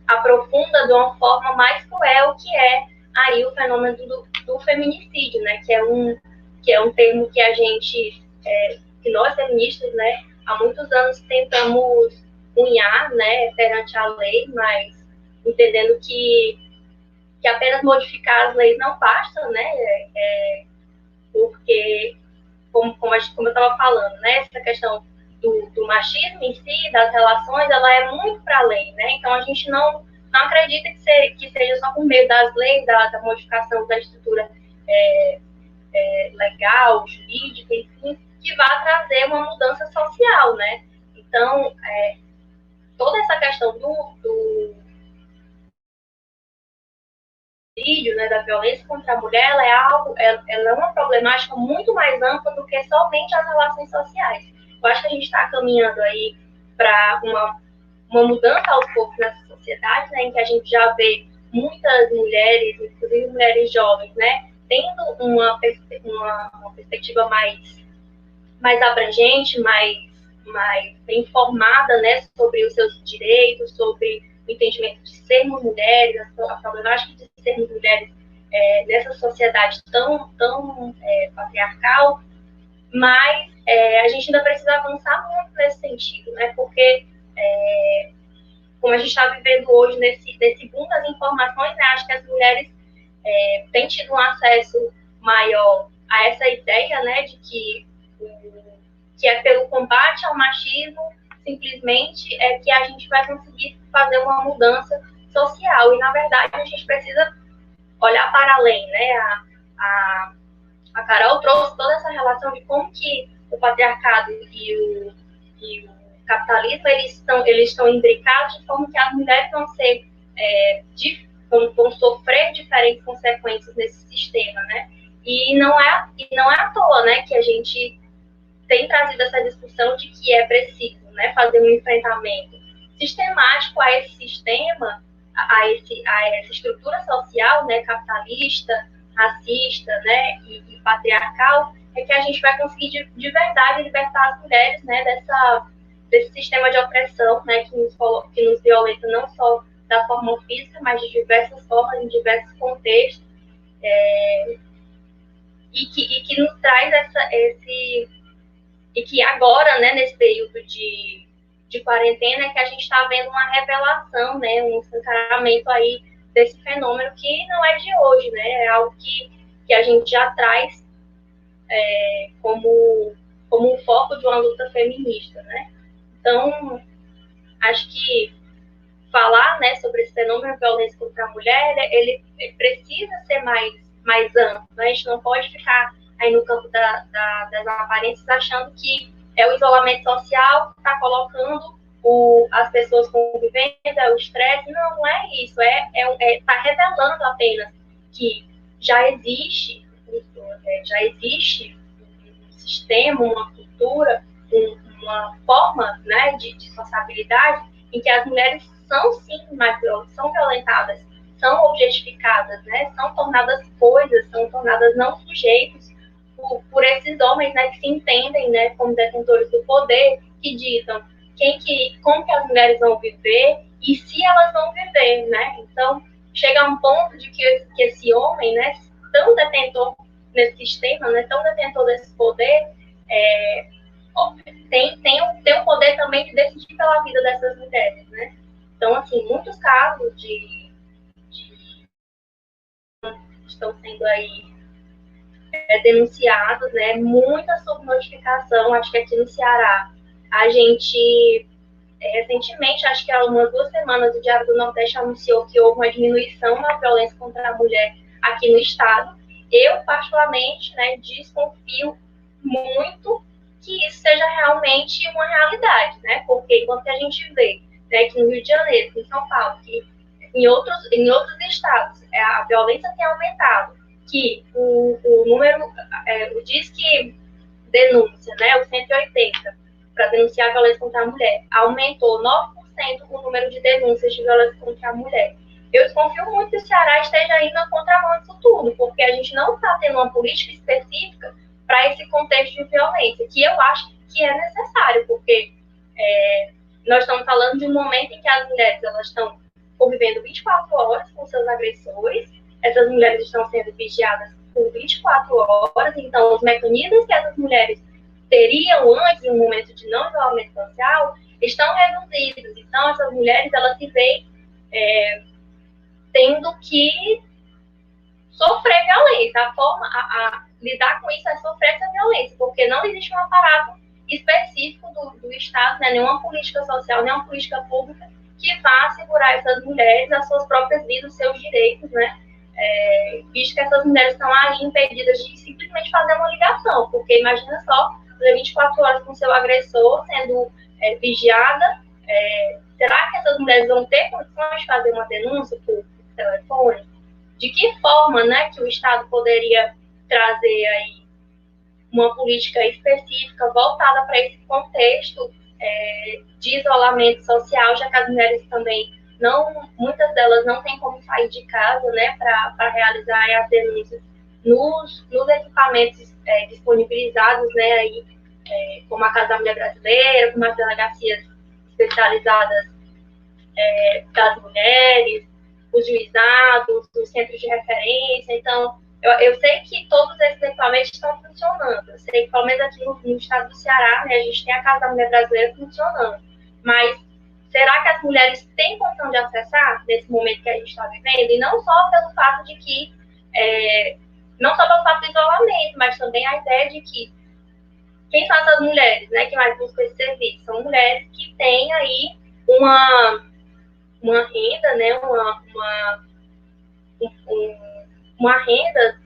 aprofunda de uma forma mais cruel, que é aí o fenômeno do feminicídio, né? Que é um termo que a gente, que nós feministas, né, há muitos anos tentamos unhar, né, perante a lei, mas entendendo que apenas modificar as leis não basta, né, porque, como eu estava falando, né, essa questão do machismo em si, das relações, ela é muito para além, né, então a gente não acredita que seja só por meio das leis, da modificação da estrutura legal, jurídica, enfim, que vai trazer uma mudança social, né, então, toda essa questão do vídeo, né, da violência contra a mulher, ela é uma problemática muito mais ampla do que somente as relações sociais. Eu acho que a gente está caminhando aí para uma mudança aos poucos nessa sociedade, né, em que a gente já vê muitas mulheres, inclusive mulheres jovens, né, tendo uma perspectiva mais abrangente, mais bem informada, né, sobre os seus direitos, sobre o entendimento de sermos mulheres, a problemática de sermos mulheres nessa sociedade tão patriarcal, mas a gente ainda precisa avançar muito nesse sentido, né, porque como a gente está vivendo hoje nesse boom das informações, né, acho que as mulheres têm tido um acesso maior a essa ideia, né, de que é pelo combate ao machismo, simplesmente que a gente vai conseguir fazer uma mudança social. E, na verdade, a gente precisa olhar para além, né? A Carol trouxe toda essa relação de como que o patriarcado e o capitalismo, eles estão imbricados, de forma que as mulheres vão sofrer diferentes consequências nesse sistema, né? E não é à toa, né, que a gente tem trazido essa discussão de que é preciso, né, fazer um enfrentamento sistemático a esse sistema, a essa estrutura social, né, capitalista, racista, né, e patriarcal, é que a gente vai conseguir de verdade libertar as mulheres, né, desse sistema de opressão, né, que nos violenta não só da forma física, mas de diversas formas, em diversos contextos, e que nos traz e que agora, né, nesse período de quarentena, é que a gente está vendo uma revelação, né, um escancaramento aí desse fenômeno que não é de hoje, né, é algo que a gente já traz como um foco de uma luta feminista, né. Então, acho que falar, né, sobre esse fenômeno de violência contra a mulher, ele precisa ser mais amplo, né? A gente não pode ficar aí no campo das aparências achando que é o isolamento social que está colocando as pessoas convivendo, o estresse. Não é isso. Está revelando apenas que já existe um sistema, uma cultura, uma forma, né, de sociabilidade em que as mulheres são sim são violentadas, são objetificadas, né, são tornadas coisas, são tornadas não sujeitos por esses homens, né, que se entendem, né, como detentores do poder, que ditam como que as mulheres vão viver e se elas vão viver, né. Então, chega a um ponto de que esse homem, né, tão detentor nesse sistema, né, tão detentor desse poder, tem o poder também de decidir pela vida dessas mulheres, né. Então, assim, muitos casos estão sendo aí denunciados, né, muita subnotificação. Acho que aqui no Ceará, a gente, recentemente, acho que há umas 2 semanas, o Diário do Nordeste anunciou que houve uma diminuição na violência contra a mulher aqui no estado. Eu, particularmente, né, desconfio muito que isso seja realmente uma realidade, né, porque enquanto a gente vê, né, que no Rio de Janeiro, em São Paulo, que em outros estados a violência tem aumentado, que o número, o Disque Denúncia, né, o 180, para denunciar a violência contra a mulher, aumentou 9% o número de denúncias de violência contra a mulher. Eu desconfio muito que o Ceará esteja indo na contramão disso tudo, porque a gente não está tendo uma política específica para esse contexto de violência, que eu acho que é necessário, porque nós estamos falando de um momento em que as mulheres elas estão convivendo 24 horas com seus agressores, essas mulheres estão sendo vigiadas por 24 horas, então os mecanismos que essas mulheres teriam antes, em um momento de não isolamento social, estão reduzidos. Então, essas mulheres, elas se veem tendo que sofrer violência. A forma a lidar com isso é sofrer essa violência, porque não existe um aparato específico do Estado, né, nenhuma política social, nenhuma política pública que vá assegurar essas mulheres as suas próprias vidas, os seus direitos, né? Visto que essas mulheres estão aí impedidas de simplesmente fazer uma ligação, porque imagina só, 24 horas com seu agressor sendo vigiada, será que essas mulheres vão ter condições de fazer uma denúncia por telefone? De que forma, né, que o Estado poderia trazer aí uma política específica voltada para esse contexto de isolamento social, já que as mulheres também muitas delas não têm como sair de casa, né, para realizar as denúncias nos equipamentos disponibilizados, né, aí, como a Casa da Mulher Brasileira, como as delegacias especializadas das mulheres, os juizados, os centros de referência. Então, eu sei que todos esses equipamentos estão funcionando. Eu sei que, pelo menos aqui no estado do Ceará, né, a gente tem a Casa da Mulher Brasileira funcionando. Mas será que as mulheres têm condição de acessar nesse momento que a gente está vivendo? E não só pelo fato de que, não só pelo fato do isolamento, mas também a ideia de que quem são essas mulheres, né, que mais buscam esse serviço? São mulheres que têm aí uma renda, né, uma renda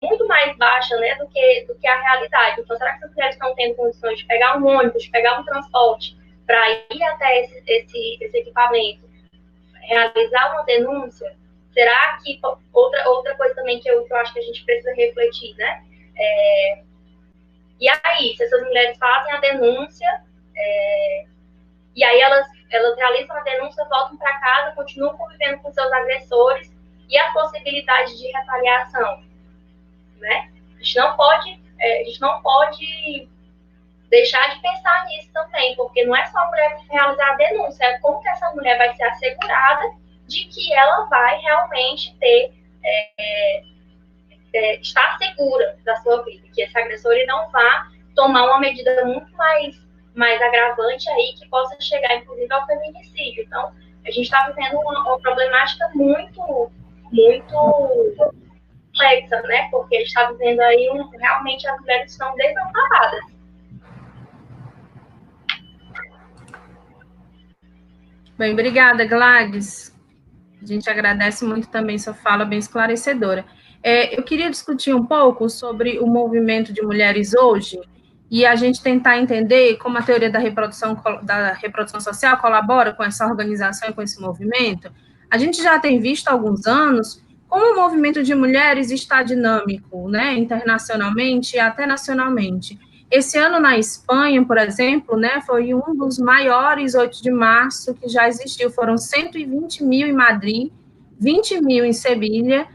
muito mais baixa, né, do que a realidade. Então, será que essas mulheres estão tendo condições de pegar um ônibus, de pegar um transporte para ir até esse equipamento, realizar uma denúncia? Será que outra coisa também que eu acho que a gente precisa refletir, né? E aí, se essas mulheres fazem a denúncia, e aí elas realizam a denúncia, voltam para casa, continuam convivendo com seus agressores, e a possibilidade de retaliação, né? A gente não pode deixar de pensar nisso também, porque não é só a mulher realizar a denúncia, é como que essa mulher vai ser assegurada de que ela vai realmente estar segura da sua vida, que esse agressor ele não vá tomar uma medida muito mais agravante aí, que possa chegar, inclusive, ao feminicídio. Então, a gente está vivendo uma problemática muito, muito complexa, né? Porque a gente está vivendo aí realmente as mulheres estão desamparadas. Bem, obrigada, Gladys. A gente agradece muito também sua fala bem esclarecedora. Eu queria discutir um pouco sobre o movimento de mulheres hoje e a gente tentar entender como a teoria da reprodução social colabora com essa organização e com esse movimento. A gente já tem visto há alguns anos como o movimento de mulheres está dinâmico, né, internacionalmente e até nacionalmente. Esse ano na Espanha, por exemplo, né, foi um dos maiores 8 de março que já existiu. Foram 120 mil em Madrid, 20 mil em Sevilha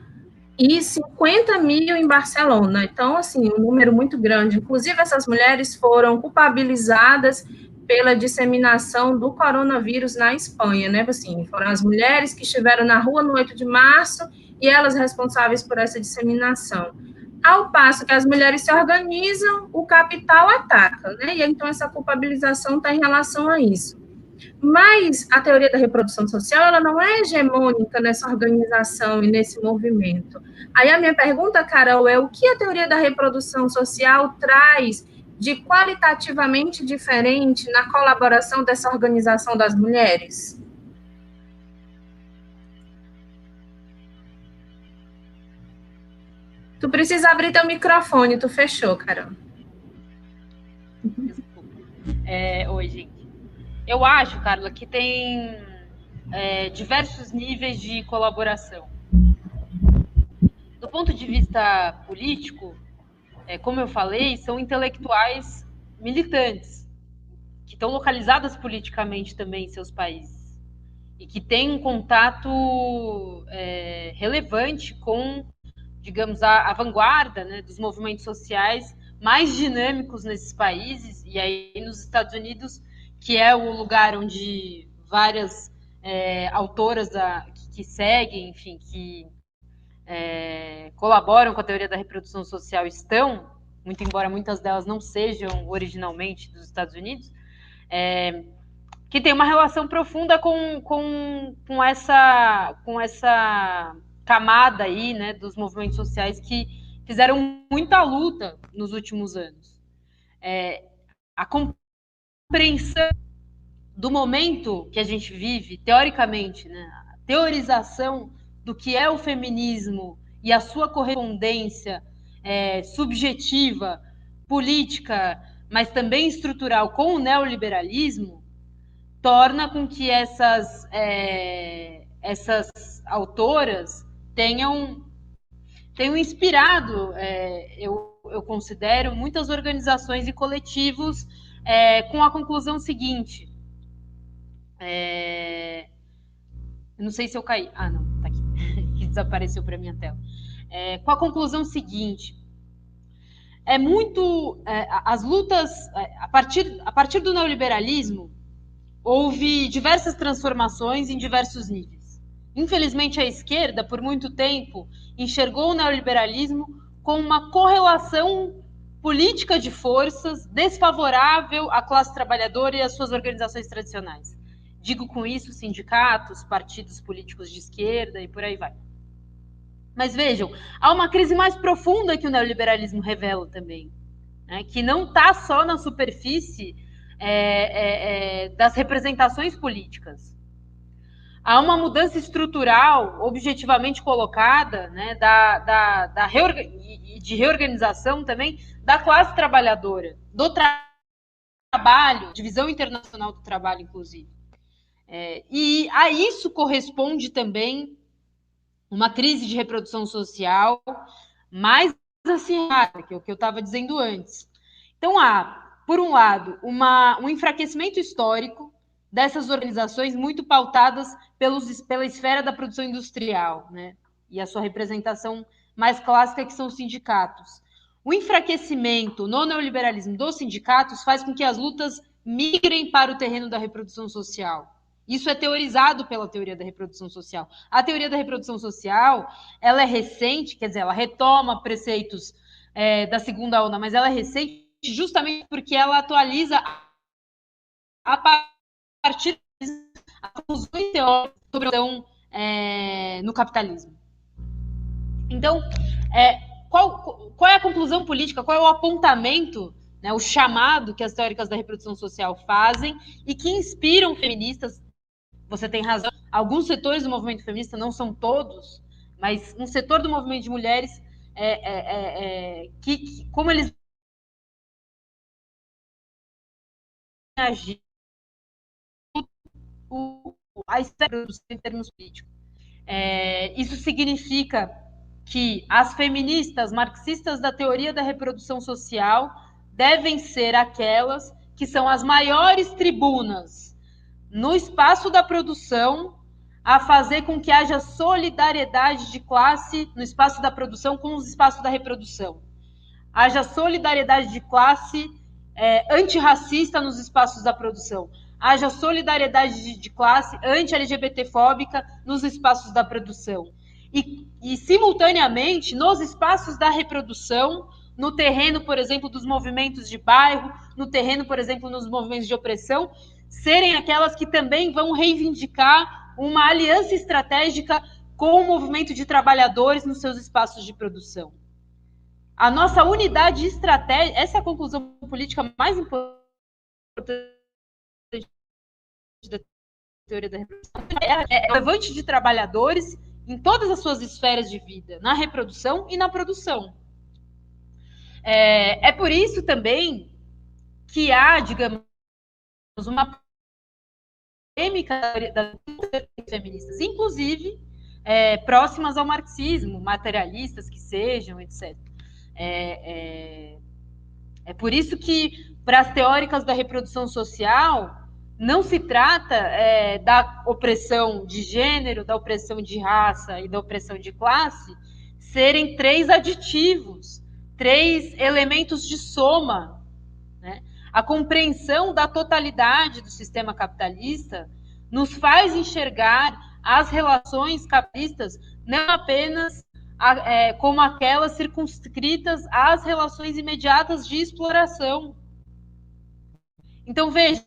e 50 mil em Barcelona. Então, assim, um número muito grande. Inclusive, essas mulheres foram culpabilizadas pela disseminação do coronavírus na Espanha, né? Assim, foram as mulheres que estiveram na rua no 8 de março e elas responsáveis por essa disseminação. Ao passo que as mulheres se organizam, o capital ataca, né? E então essa culpabilização está em relação a isso. Mas a teoria da reprodução social, ela não é hegemônica nessa organização e nesse movimento. Aí a minha pergunta, Carol, é o que a teoria da reprodução social traz de qualitativamente diferente na colaboração dessa organização das mulheres? Tu precisa abrir teu microfone, tu fechou, Carol. Desculpa. Oi, gente. Eu acho, Carla, que tem diversos níveis de colaboração. Do ponto de vista político, como eu falei, são intelectuais militantes, que estão localizadas politicamente também em seus países, e que têm um contato relevante com, digamos, a vanguarda, né, dos movimentos sociais mais dinâmicos nesses países, e aí nos Estados Unidos, que é o lugar onde várias autoras que seguem, enfim, que colaboram com a teoria da reprodução social estão, muito embora muitas delas não sejam originalmente dos Estados Unidos, que tem uma relação profunda com essa camada aí, né, dos movimentos sociais que fizeram muita luta nos últimos anos. A compreensão do momento que a gente vive, teoricamente, né, a teorização do que é o feminismo e a sua correspondência subjetiva, política, mas também estrutural com o neoliberalismo, torna com que essas autoras tenham inspirado, eu considero, muitas organizações e coletivos com a conclusão seguinte. Eu não sei se eu caí. Ah, não, tá aqui. Que desapareceu para minha tela. Com a conclusão seguinte. As lutas, a partir do neoliberalismo, houve diversas transformações em diversos níveis. Infelizmente, a esquerda, por muito tempo, enxergou o neoliberalismo com uma correlação política de forças desfavorável à classe trabalhadora e às suas organizações tradicionais. Digo com isso sindicatos, partidos políticos de esquerda e por aí vai. Mas vejam, há uma crise mais profunda que o neoliberalismo revela também, né, que não está só na superfície das representações políticas. Há uma mudança estrutural, objetivamente colocada, né, de reorganização também da classe trabalhadora, do trabalho, divisão internacional do trabalho, inclusive. E a isso corresponde também uma crise de reprodução social mais acirrada, que é o que eu estava dizendo antes. Então, há, por um lado, um enfraquecimento histórico dessas organizações muito pautadas pela esfera da produção industrial, né? E a sua representação mais clássica, que são os sindicatos. O enfraquecimento no neoliberalismo dos sindicatos faz com que as lutas migrem para o terreno da reprodução social. Isso é teorizado pela teoria da reprodução social. A teoria da reprodução social, ela é recente, quer dizer, ela retoma preceitos da segunda onda, mas ela é recente justamente porque ela atualiza a partir das conclusões teóricas sobre a produção no capitalismo. Então, qual é a conclusão política, qual é o apontamento, né, o chamado que as teóricas da reprodução social fazem e que inspiram feministas? Você tem razão, alguns setores do movimento feminista, não são todos, mas um setor do movimento de mulheres, como eles agem a esfera em termos políticos. Isso significa que as feministas marxistas da teoria da reprodução social devem ser aquelas que são as maiores tribunas no espaço da produção, a fazer com que haja solidariedade de classe no espaço da produção com os espaços da reprodução. Haja solidariedade de classe antirracista nos espaços da produção. Haja solidariedade de classe anti-LGBT-fóbica nos espaços da produção. E, simultaneamente, nos espaços da reprodução, no terreno, por exemplo, dos movimentos de bairro, no terreno, por exemplo, nos movimentos de opressão, serem aquelas que também vão reivindicar uma aliança estratégica com o movimento de trabalhadores nos seus espaços de produção. A nossa unidade estratégica, essa é a conclusão política mais importante da teoria da reprodução, é o levante de trabalhadores em todas as suas esferas de vida, na reprodução e na produção. É por isso também que há, digamos, uma polêmica das feministas, inclusive próximas ao marxismo, materialistas que sejam, etc. É por isso que, para as teóricas da reprodução social, não se trata da opressão de gênero, da opressão de raça e da opressão de classe serem três aditivos, três elementos de soma, né? A compreensão da totalidade do sistema capitalista nos faz enxergar as relações capitalistas não apenas como aquelas circunscritas às relações imediatas de exploração. Então, veja,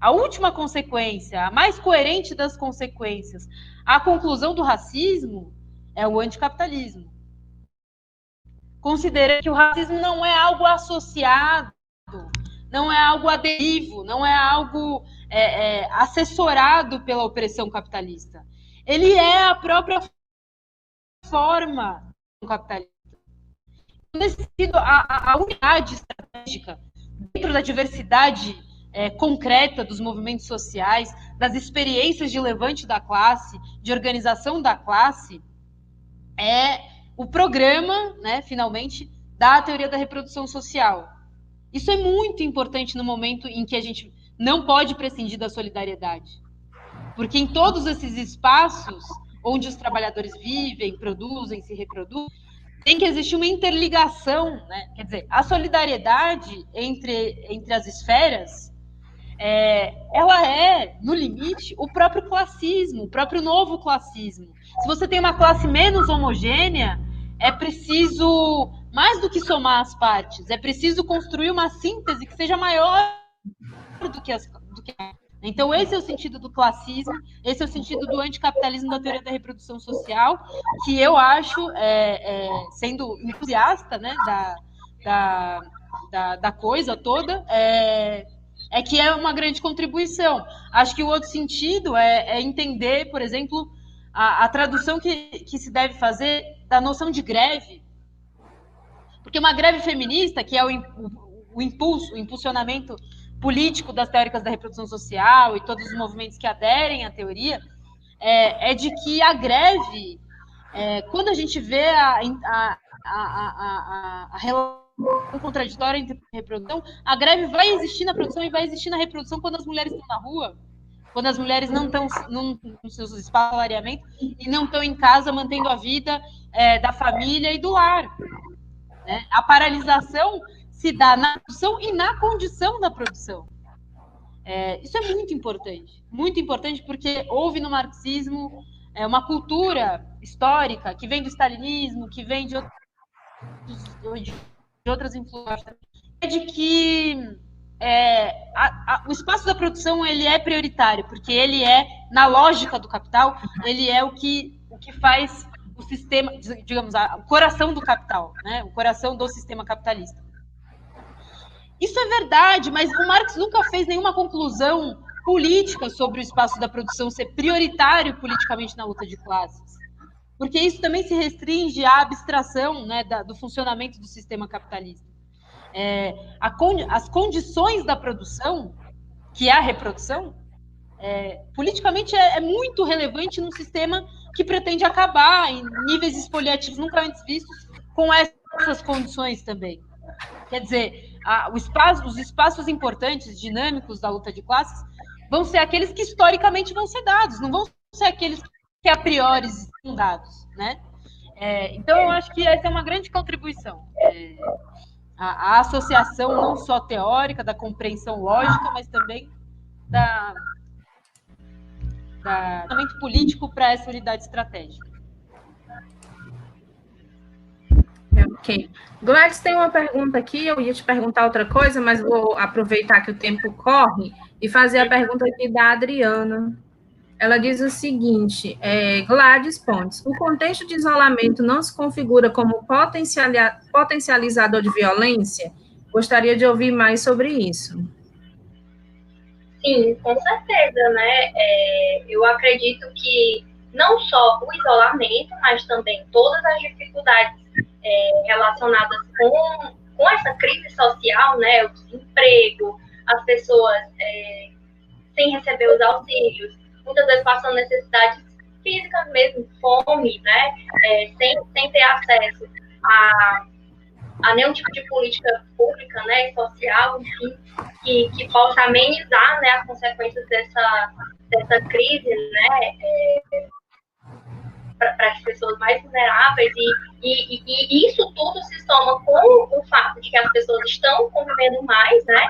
a última consequência, a mais coerente das consequências, a conclusão do racismo é o anticapitalismo. Considera que o racismo não é algo associado, não é algo aderivo, não é algo assessorado pela opressão capitalista. Ele é a própria forma do capitalismo. Nesse sentido, a unidade estratégica dentro da diversidade concreta dos movimentos sociais, das experiências de levante da classe, de organização da classe, é o programa, né, finalmente, da teoria da reprodução social. Isso é muito importante no momento em que a gente não pode prescindir da solidariedade. Porque em todos esses espaços onde os trabalhadores vivem, produzem, se reproduzem, tem que existir uma interligação, né? Quer dizer, a solidariedade entre as esferas, ela é, no limite, o próprio classismo, o próprio novo classismo. Se você tem uma classe menos homogênea, é preciso, mais do que somar as partes, é preciso construir uma síntese que seja maior do que Então, esse é o sentido do classismo, esse é o sentido do anticapitalismo da teoria da reprodução social, que eu acho, sendo entusiasta, né, da coisa toda, que é uma grande contribuição. Acho que o outro sentido é entender, por exemplo, a tradução que se deve fazer da noção de greve. Porque uma greve feminista, que é o impulsionamento político das teóricas da reprodução social e todos os movimentos que aderem à teoria, é de que a greve, quando a gente vê a relação contraditória entre reprodução, a greve vai existir na produção e vai existir na reprodução quando as mulheres estão na rua, quando as mulheres não estão nos seus espaços de salariamento e não estão em casa mantendo a vida da família e do lar. Né? A paralisação se dá na produção e na condição da produção. Isso é muito importante porque houve no marxismo uma cultura histórica que vem do stalinismo, que vem de outras influências, de que o espaço da produção ele é prioritário, porque ele é, na lógica do capital, ele é o que faz o sistema, digamos, o coração do capital, né? O coração do sistema capitalista. Isso é verdade, mas o Marx nunca fez nenhuma conclusão política sobre o espaço da produção ser prioritário politicamente na luta de classes. Porque isso também se restringe à abstração, né, do funcionamento do sistema capitalista. As condições da produção, que é a reprodução, politicamente é muito relevante num sistema que pretende acabar em níveis expoliativos nunca antes vistos com essas condições também. Quer dizer, os espaços importantes, dinâmicos da luta de classes, vão ser aqueles que historicamente vão ser dados, não vão ser aqueles que a priori são dados, né? Então, eu acho que essa é uma grande contribuição. A associação não só teórica, da compreensão lógica, mas também da pensamento político para essa unidade estratégica. Ok. Gladys, tem uma pergunta aqui, eu ia te perguntar outra coisa, mas vou aproveitar que o tempo corre e fazer a pergunta aqui da Adriana. Ela diz o seguinte, Gladys Pontes, o contexto de isolamento não se configura como potencializador de violência? Gostaria de ouvir mais sobre isso. Sim, com certeza, né? Eu acredito que não só o isolamento, mas também todas as dificuldades relacionadas com essa crise social, né? O desemprego, as pessoas sem receber os auxílios, muitas vezes passando necessidades físicas mesmo, fome, né? Sem ter acesso a nenhum tipo de política pública, né, social, enfim, que possa amenizar, né, as consequências dessa crise, né, para as pessoas mais vulneráveis, e isso tudo se soma com o fato de que as pessoas estão convivendo mais, né,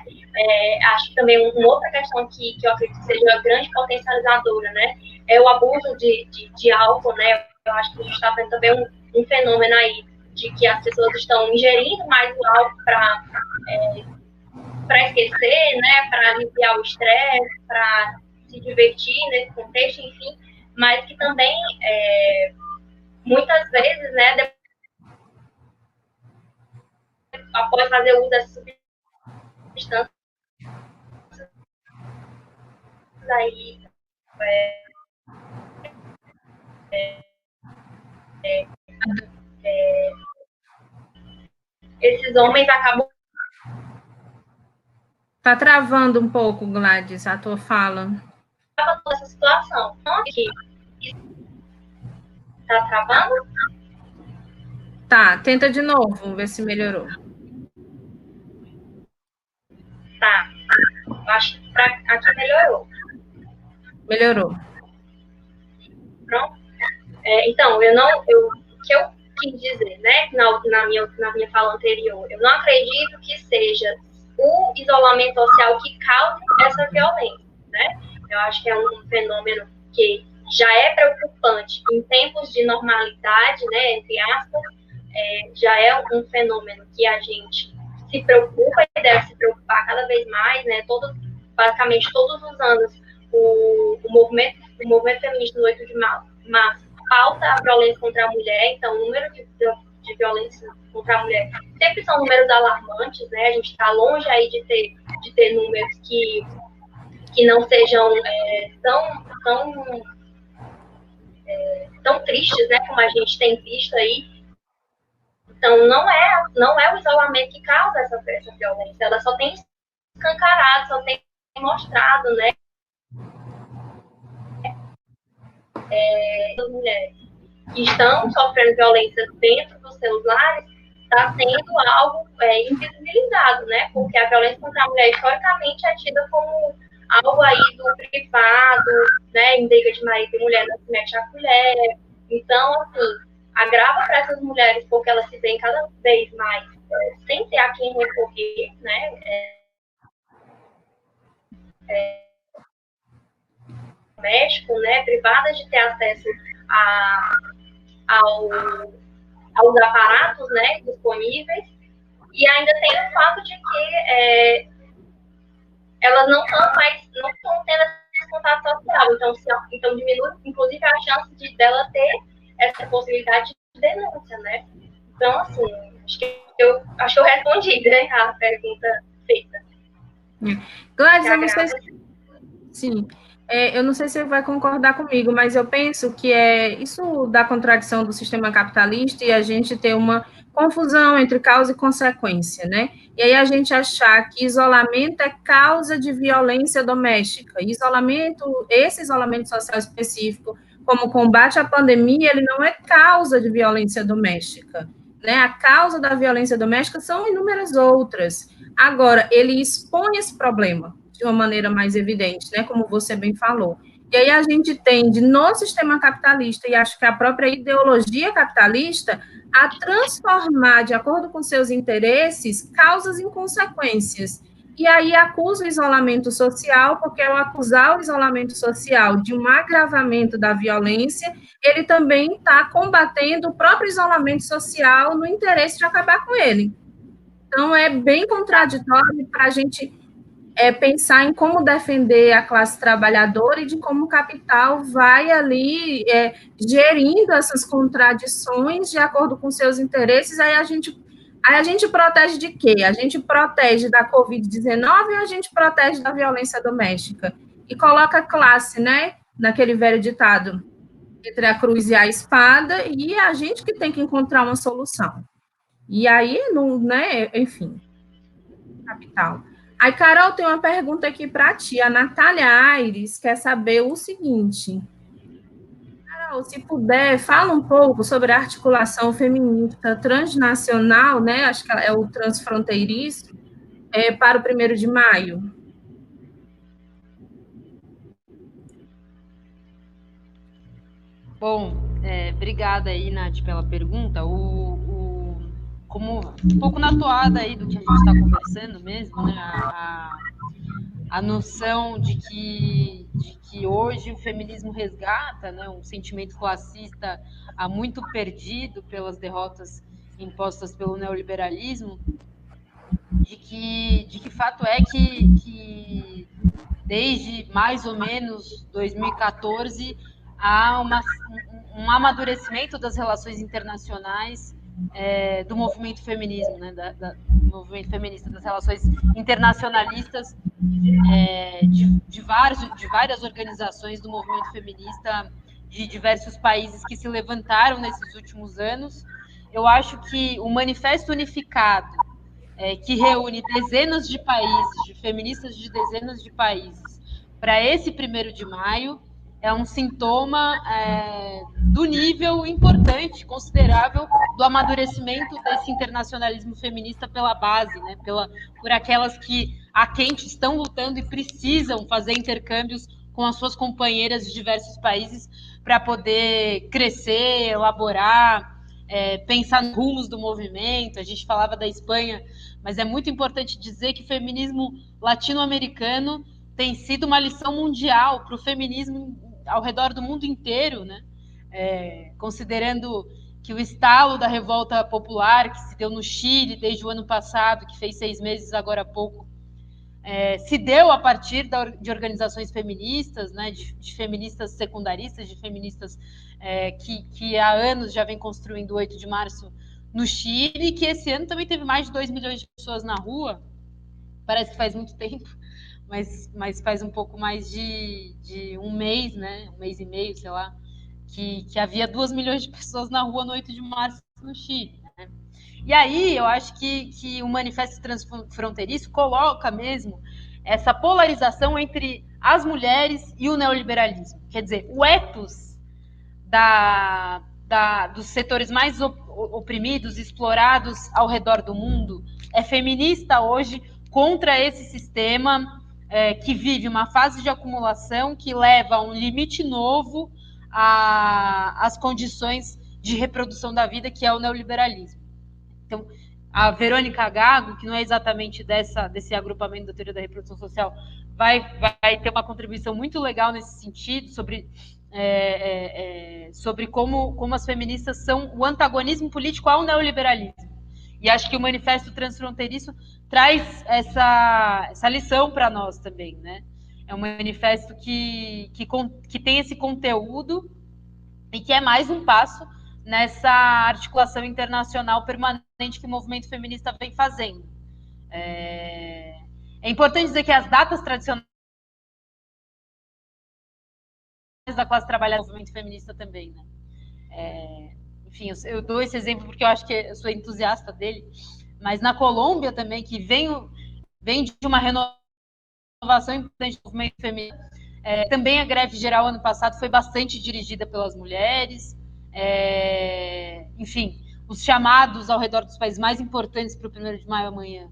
acho que também uma outra questão que eu acredito que seja uma grande potencializadora, né, é o abuso de álcool, né, Eu acho que a gente está vendo também um fenômeno aí de que as pessoas estão ingerindo mais o álcool para esquecer, né, para aliviar o estresse, para se divertir nesse contexto, enfim, mas que também, muitas vezes, né, após fazer uso dessas substâncias aí, esses homens acabam... Tá travando um pouco, Gladys, a tua fala. Essa situação. Então, aqui, tá travando? Tá, tenta de novo, ver se melhorou. Tá. Acho que aqui melhorou. Melhorou. Pronto. Então, o que eu quis dizer, né, na minha fala anterior, eu não acredito que seja o isolamento social que cause essa violência, né? Eu acho que é um fenômeno que já é preocupante em tempos de normalidade, né, entre aspas, já é um fenômeno que a gente se preocupa e deve se preocupar cada vez mais, né? Basicamente todos os anos o movimento feminista do 8 de março pauta a violência contra a mulher, então o número de violência contra a mulher sempre são números alarmantes, né? A gente está longe aí de ter números que não sejam tão tristes, né? Como a gente tem visto aí. Então, não é o isolamento que causa essa violência, ela só tem escancarado, só tem mostrado, né? As mulheres que estão sofrendo violência dentro dos seus lares está sendo algo invisibilizado, né? Porque a violência contra a mulher, historicamente, é tida como algo aí do privado, né? Em briga de marido e mulher, não se mete a colher. Então, assim, agrava para essas mulheres porque elas se veem cada vez mais sem ter a quem recorrer, né? Doméstico, né? Privadas de ter acesso aos aparatos, né? Disponíveis. E ainda tem o fato de que elas não estão tendo esse contato social. Então diminui, inclusive, a chance dela ter essa possibilidade de denúncia, né? Então, assim, acho que eu respondi, né, a pergunta feita. Gladys, eu não sei se... Sim. Eu não sei se você vai concordar comigo, mas eu penso que isso da contradição do sistema capitalista e a gente ter uma confusão entre causa e consequência, né? E aí a gente achar que isolamento é causa de violência doméstica. Esse isolamento social específico, como combate à pandemia, ele não é causa de violência doméstica, né? A causa da violência doméstica são inúmeras outras. Agora, ele expõe esse problema de uma maneira mais evidente, né, como você bem falou. E aí a gente tende, no sistema capitalista, e acho que a própria ideologia capitalista, a transformar, de acordo com seus interesses, causas em consequências. E aí acusa o isolamento social, porque ao acusar o isolamento social de um agravamento da violência, ele também está combatendo o próprio isolamento social no interesse de acabar com ele. Então, é bem contraditório para a gente pensar em como defender a classe trabalhadora e de como o capital vai ali gerindo essas contradições de acordo com seus interesses. Aí a gente protege de quê? A gente protege da Covid-19 e a gente protege da violência doméstica. E coloca a classe, né, naquele velho ditado, entre a cruz e a espada, e a gente que tem que encontrar uma solução. E aí, não, né, enfim, capital. Aí, Carol, tem uma pergunta aqui para ti. A Natália Aires quer saber o seguinte. Carol, se puder, fala um pouco sobre a articulação feminista transnacional, né? Acho que é o transfronteiriço, para o 1º de maio. Bom, obrigada aí, Nath, pela pergunta. Como um pouco na toada aí do que a gente está conversando mesmo, né? A noção de que de que hoje o feminismo resgata, né, um sentimento classista há muito perdido pelas derrotas impostas pelo neoliberalismo, de que fato é que desde mais ou menos 2014 há um amadurecimento das relações internacionais do movimento feminismo, né, do movimento feminista, das relações internacionalistas de várias organizações do movimento feminista de diversos países que se levantaram nesses últimos anos. Eu acho que o Manifesto Unificado, que reúne dezenas de países, de feministas de dezenas de países, para esse 1º de maio, é um sintoma do nível importante, considerável, do amadurecimento desse internacionalismo feminista pela base, né, por aquelas que a quente estão lutando e precisam fazer intercâmbios com as suas companheiras de diversos países para poder crescer, elaborar, pensar nos rumos do movimento. A gente falava da Espanha, mas é muito importante dizer que o feminismo latino-americano tem sido uma lição mundial para o feminismo ao redor do mundo inteiro, né? Considerando que o estalo da revolta popular que se deu no Chile desde o ano passado, que fez 6 meses agora há pouco, se deu a partir de organizações feministas, né, de feministas secundaristas, de feministas que há anos já vem construindo o 8 de março no Chile, que esse ano também teve mais de 2 milhões de pessoas na rua. Parece que faz muito tempo, mas faz um pouco mais de um mês, né, 1 mês e meio, sei lá, que havia 2 milhões de pessoas na rua no 8 de março no Chile, né? E aí eu acho que o Manifesto Transfronteiriço coloca mesmo essa polarização entre as mulheres e o neoliberalismo. Quer dizer, o ethos dos setores mais oprimidos, explorados ao redor do mundo, é feminista hoje contra esse sistema que vive uma fase de acumulação que leva a um limite novo às condições de reprodução da vida, que é o neoliberalismo. Então, a Verônica Gago, que não é exatamente desse agrupamento da teoria da reprodução social, vai ter uma contribuição muito legal nesse sentido, sobre como as feministas são o antagonismo político ao neoliberalismo. E acho que o Manifesto Transfronteiriço traz essa lição para nós também, né? É um manifesto que tem esse conteúdo e que é mais um passo nessa articulação internacional permanente que o movimento feminista vem fazendo. É importante dizer que as datas tradicionais da classe trabalhadora do movimento feminista também, né? Enfim, eu dou esse exemplo porque eu acho que eu sou entusiasta dele, mas na Colômbia também, que vem de uma renovação importante do movimento feminista, também a greve geral ano passado foi bastante dirigida pelas mulheres. Enfim, os chamados ao redor dos países mais importantes para o 1º de maio amanhã,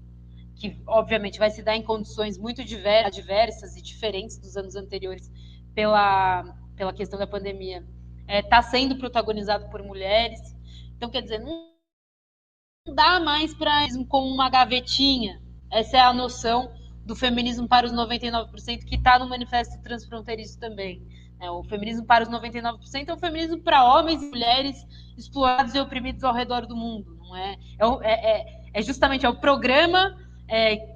que obviamente vai se dar em condições muito diversas e diferentes dos anos anteriores pela questão da pandemia, está sendo protagonizado por mulheres. Então, quer dizer, não dá mais para como uma gavetinha. Essa é a noção do feminismo para os 99%, que está no Manifesto Transfronteiriço também. O feminismo para os 99% é o feminismo para homens e mulheres explorados e oprimidos ao redor do mundo. Não é? Justamente o programa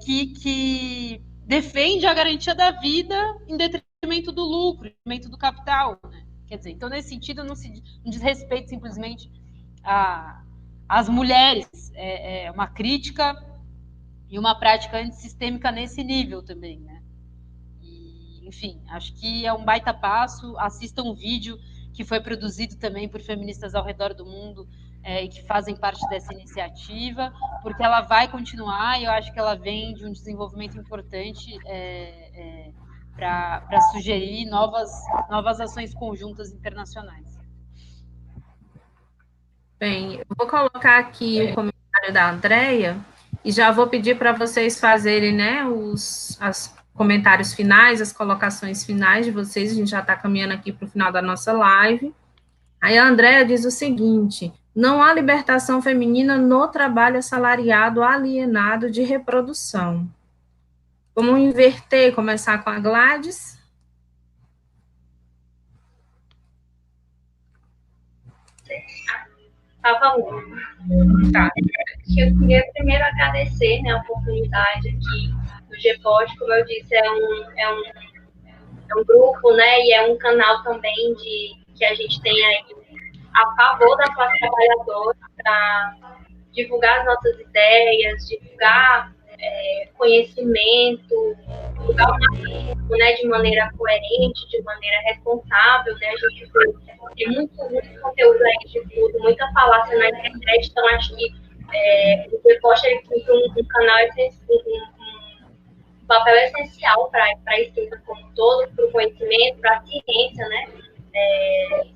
que defende a garantia da vida em detrimento do lucro, em detrimento do capital. Né? Quer dizer, então, nesse sentido, não diz respeito simplesmente às mulheres. É uma crítica e uma prática antissistêmica nesse nível também, né? Enfim, acho que é um baita passo. Assista um vídeo que foi produzido também por feministas ao redor do mundo e que fazem parte dessa iniciativa, porque ela vai continuar e eu acho que ela vem de um desenvolvimento importante para sugerir novas ações conjuntas internacionais. Bem, eu vou colocar aqui o comentário da Andrea e já vou pedir para vocês fazerem, né, os comentários finais, as colocações finais de vocês. A gente já está caminhando aqui para o final da nossa live. Aí a Andrea diz o seguinte: não há libertação feminina no trabalho assalariado alienado de reprodução. Vamos inverter, começar com a Gladys? Tava muito. Tá. Eu queria primeiro agradecer, né, a oportunidade aqui do GPOD. Como eu disse, é um grupo, né, e é um canal também que a gente tem aí a favor da classe trabalhadora, para divulgar as nossas ideias, divulgar conhecimento, divulgar o marxismo, né, de maneira coerente, de maneira responsável, né, a gente tem muito conteúdo aí de tudo, muita falácia na internet, então acho que o Deposta cumpre um canal, um papel essencial para a esquerda como um todo, para o conhecimento, para a ciência, né,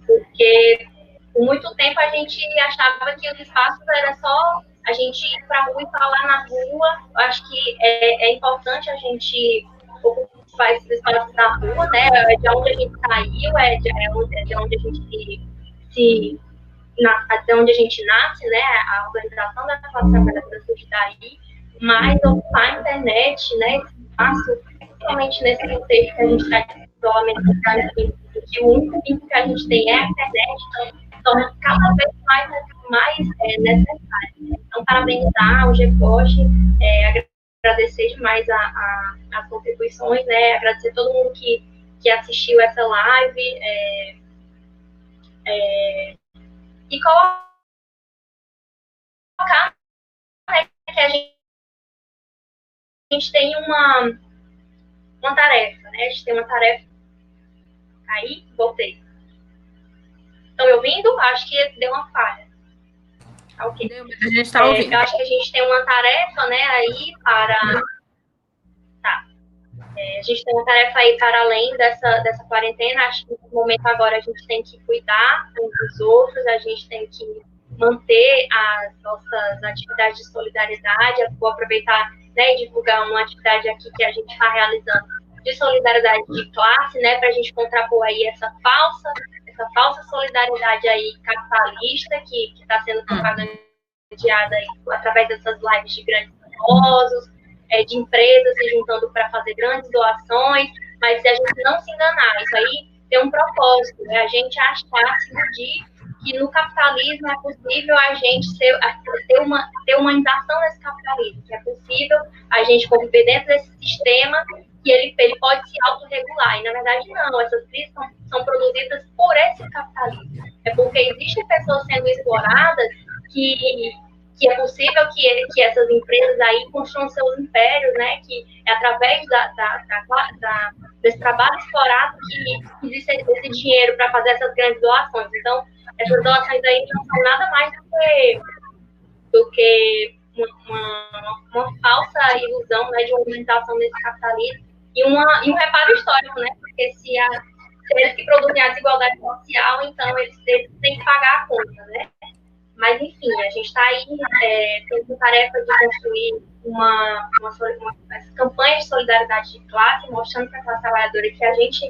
porque por muito tempo a gente achava que os espaços era só a gente ir para a rua e falar na rua. Eu acho que é importante a gente ocupar esses espaços da rua, né? É de onde a gente saiu, é de onde a gente até onde a gente nasce, né? A organização da classe trabalhadora surge daí, mas ocupar a internet, né? Esse espaço, principalmente nesse contexto que a gente está de isolamento social, que o único vínculo que a gente tem é a internet, então cada vez mais necessário. Então, parabenizar o GPOST, agradecer demais as contribuições, né? Agradecer a todo mundo que assistiu essa live, e colocar, né, que a gente tem uma tarefa, né? A gente tem uma tarefa. Aí, voltei. Estão me ouvindo? Acho que deu uma falha. Ok. A gente está ouvindo. Eu acho que a gente tem uma tarefa, né, aí para... Tá. A gente tem uma tarefa aí para além dessa quarentena. Acho que no momento agora a gente tem que cuidar uns dos outros, a gente tem que manter as nossas atividades de solidariedade. Eu vou aproveitar, né, e divulgar uma atividade aqui que a gente está realizando de solidariedade de classe, né, para a gente contrapor aí essa falsa solidariedade aí capitalista que está sendo propagandeada aí através dessas lives de grandes famosos, de empresas se juntando para fazer grandes doações, mas se a gente não se enganar, isso aí tem um propósito, né? A gente achar, se iludir que no capitalismo é possível a gente ter humanização nesse capitalismo, que é possível a gente conviver dentro desse sistema que ele pode se autorregular. E, na verdade, não. Essas crises são produzidas por esse capitalismo. É porque existem pessoas sendo exploradas que é possível que essas empresas aí construam seus impérios, né? Que é através desse trabalho explorado que existe esse dinheiro para fazer essas grandes doações. Então, essas doações aí não são nada mais do que uma falsa ilusão, né, de uma organização desse capitalismo e um reparo histórico, né? Porque se eles que produzem a desigualdade social, então eles têm que pagar a conta, né? Mas, enfim, a gente está aí, tem a tarefa de construir uma campanha de solidariedade de classe, mostrando para a classe trabalhadora que a gente,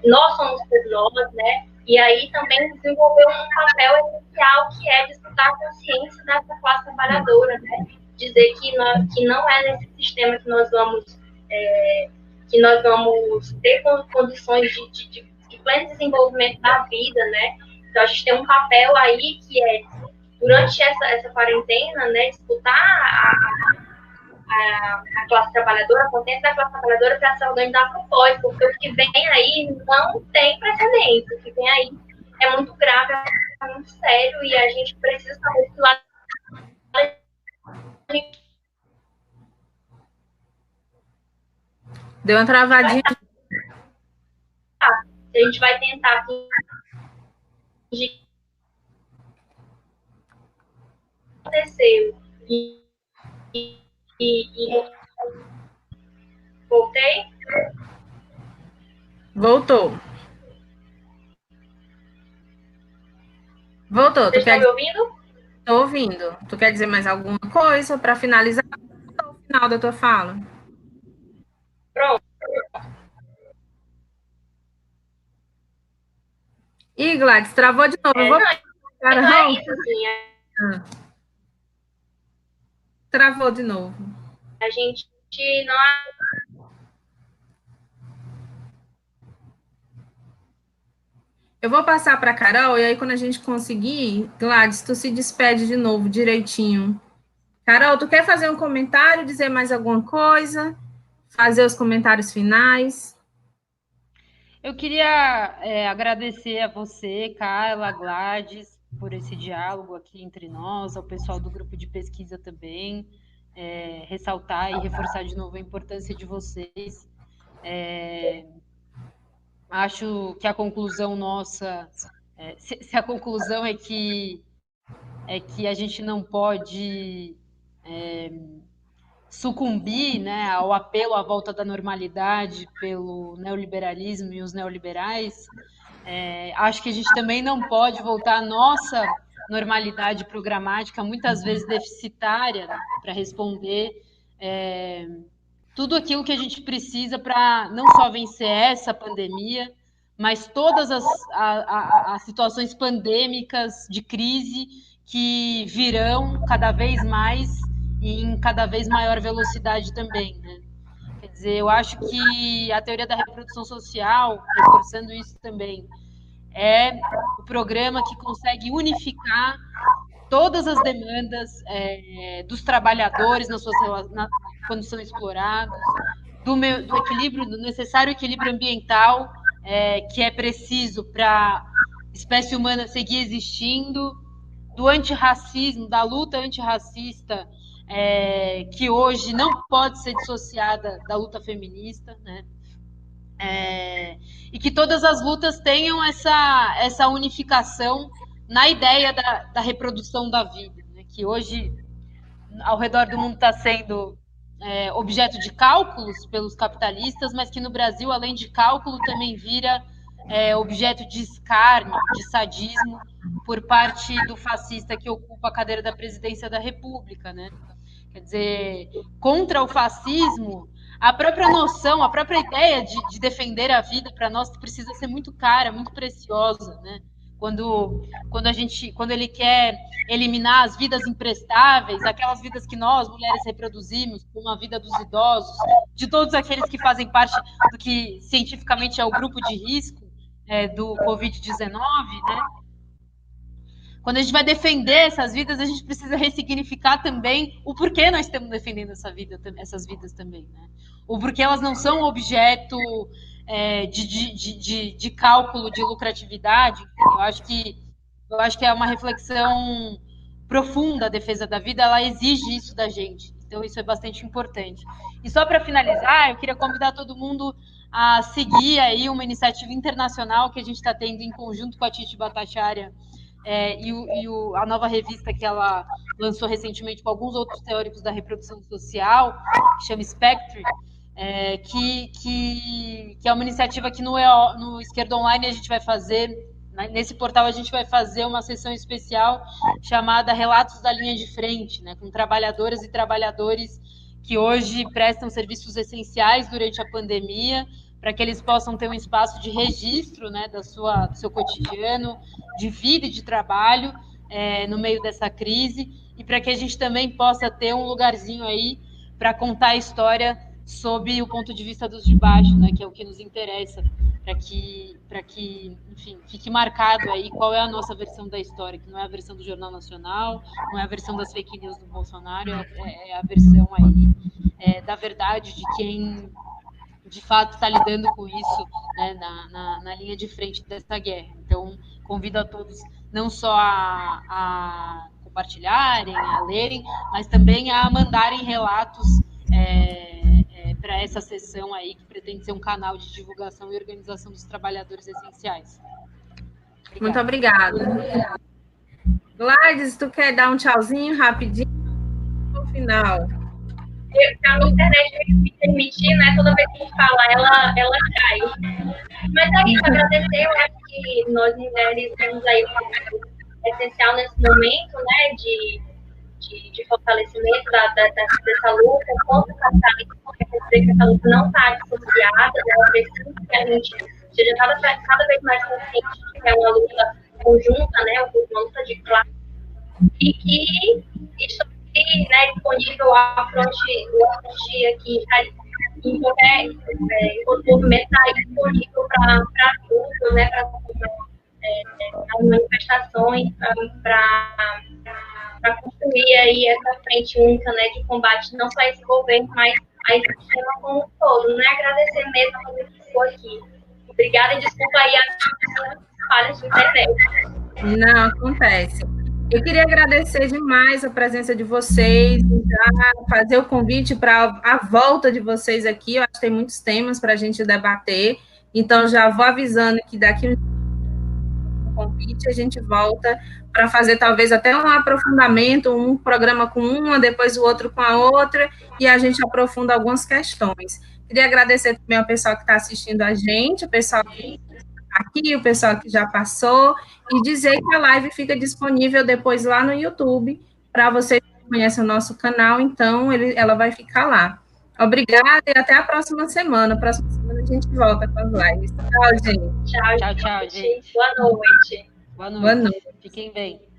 nós somos por nós, né? E aí também desenvolver um papel essencial que é disputar a consciência dessa classe trabalhadora, né? Dizer que não é nesse sistema que nós vamos ter condições de pleno desenvolvimento da vida, né? Então, a gente tem um papel aí que é, durante essa quarentena, né, disputar a classe trabalhadora, a consciência da classe trabalhadora para se organizar para o pós, porque o que vem aí não tem precedente. O que vem aí é muito grave, é muito sério, e a gente precisa saber que lá Deu uma travadinha. a gente vai tentar fingir que aconteceu. Voltei? Voltou. Voltou. Vocês estão me ouvindo? Estou ouvindo. Tu quer dizer mais alguma coisa para finalizar o final da tua fala? Pronto. Ih, Gladys, travou de novo. Não é isso, assim. Travou de novo. A gente não... Eu vou passar para a Carol, e aí quando a gente conseguir, Gladys, tu se despede de novo, direitinho. Carol, tu quer fazer um comentário, dizer mais alguma coisa? Fazer os comentários finais? Eu queria agradecer a você, Carla, Gladys, por esse diálogo aqui entre nós, ao pessoal do grupo de pesquisa também, ressaltar e reforçar de novo a importância de vocês. Acho que a conclusão nossa, se a conclusão é que a gente não pode sucumbir, né, ao apelo à volta da normalidade pelo neoliberalismo e os neoliberais, acho que a gente também não pode voltar à nossa normalidade programática, muitas vezes deficitária, né, para responder tudo aquilo que a gente precisa para não só vencer essa pandemia, mas todas as situações pandêmicas de crise que virão cada vez mais e em cada vez maior velocidade também, né? Quer dizer, eu acho que a teoria da reprodução social, reforçando isso também, é o programa que consegue unificar todas as demandas dos trabalhadores quando são explorados, do equilíbrio, do necessário equilíbrio ambiental que é preciso para a espécie humana seguir existindo, do antirracismo, da luta antirracista, que hoje não pode ser dissociada da luta feminista, né? E que todas as lutas tenham essa unificação na ideia da reprodução da vida, né? Que hoje, ao redor do mundo, está sendo objeto de cálculos pelos capitalistas, mas que no Brasil, além de cálculo, também vira objeto de escárnio, de sadismo, por parte do fascista que ocupa a cadeira da presidência da República, né? Quer dizer, contra o fascismo, a própria noção, a própria ideia de defender a vida para nós precisa ser muito cara, muito preciosa, né? Quando ele quer eliminar as vidas imprestáveis, aquelas vidas que nós, mulheres, reproduzimos, como a vida dos idosos, de todos aqueles que fazem parte do que cientificamente é o grupo de risco do Covid-19, né? Quando a gente vai defender essas vidas, a gente precisa ressignificar também o porquê nós estamos defendendo essas vidas também, né? O porquê elas não são objeto de cálculo de lucratividade. Eu acho que é uma reflexão profunda a defesa da vida, ela exige isso da gente. Então, isso é bastante importante. E só para finalizar, eu queria convidar todo mundo a seguir aí uma iniciativa internacional que a gente está tendo em conjunto com a Titi Bhattacharya, a nova revista que ela lançou recentemente com alguns outros teóricos da reprodução social, que chama Spectre, que é uma iniciativa que no Esquerda Online a gente vai fazer, nesse portal a gente vai fazer uma sessão especial chamada Relatos da Linha de Frente, né, com trabalhadoras e trabalhadores que hoje prestam serviços essenciais durante a pandemia, para que eles possam ter um espaço de registro, né, do seu cotidiano, de vida e de trabalho no meio dessa crise, e para que a gente também possa ter um lugarzinho aí para contar a história sob o ponto de vista dos de baixo, né, que é o que nos interessa, para que, enfim, fique marcado aí qual é a nossa versão da história, que não é a versão do Jornal Nacional, não é a versão das fake news do Bolsonaro, é a versão aí da verdade de quem de fato está lidando com isso, né, na linha de frente dessa guerra. Então, convido a todos não só a compartilharem, a lerem, mas também a mandarem relatos para essa sessão aí, que pretende ser um canal de divulgação e organização dos trabalhadores essenciais. Obrigada. Muito obrigada. Gladys, tu quer dar um tchauzinho rapidinho no final? Se a minha internet me permitir, né, toda vez que a gente fala, ela cai. Mas é isso, agradecer, eu acho que nós mulheres temos aí um papel essencial nesse momento, né, de fortalecimento dessa luta contra o capitalismo, quer dizer que essa luta não está dissociada, né, preciso que a gente seja cada vez mais consciente de que é uma luta conjunta, né, uma luta de classe, e que isso né, disponível a fronte aqui em qualquer movimento está disponível para tudo, né, para as manifestações para construir aí essa frente única, né, de combate não só a esse governo, mas a esse sistema como um todo, né? Agradecer mesmo a todo mundo que ficou aqui. Obrigada e desculpa aí as falhas de internet. Não, acontece. Eu queria agradecer demais a presença de vocês, já fazer o convite para a volta de vocês aqui. Eu acho que tem muitos temas para a gente debater, então já vou avisando que daqui um convite a gente volta para fazer talvez até um aprofundamento, um programa com uma, depois o outro com a outra, e a gente aprofunda algumas questões. Queria agradecer também ao pessoal que está assistindo a gente, o pessoal que aqui, o pessoal que já passou, e dizer que a live fica disponível depois lá no YouTube, para vocês que conhecem o nosso canal, então ela vai ficar lá. Obrigada e até a próxima semana. Próxima semana a gente volta com as lives. Tchau, gente. Tchau, gente. Boa noite. Boa noite. Fiquem bem.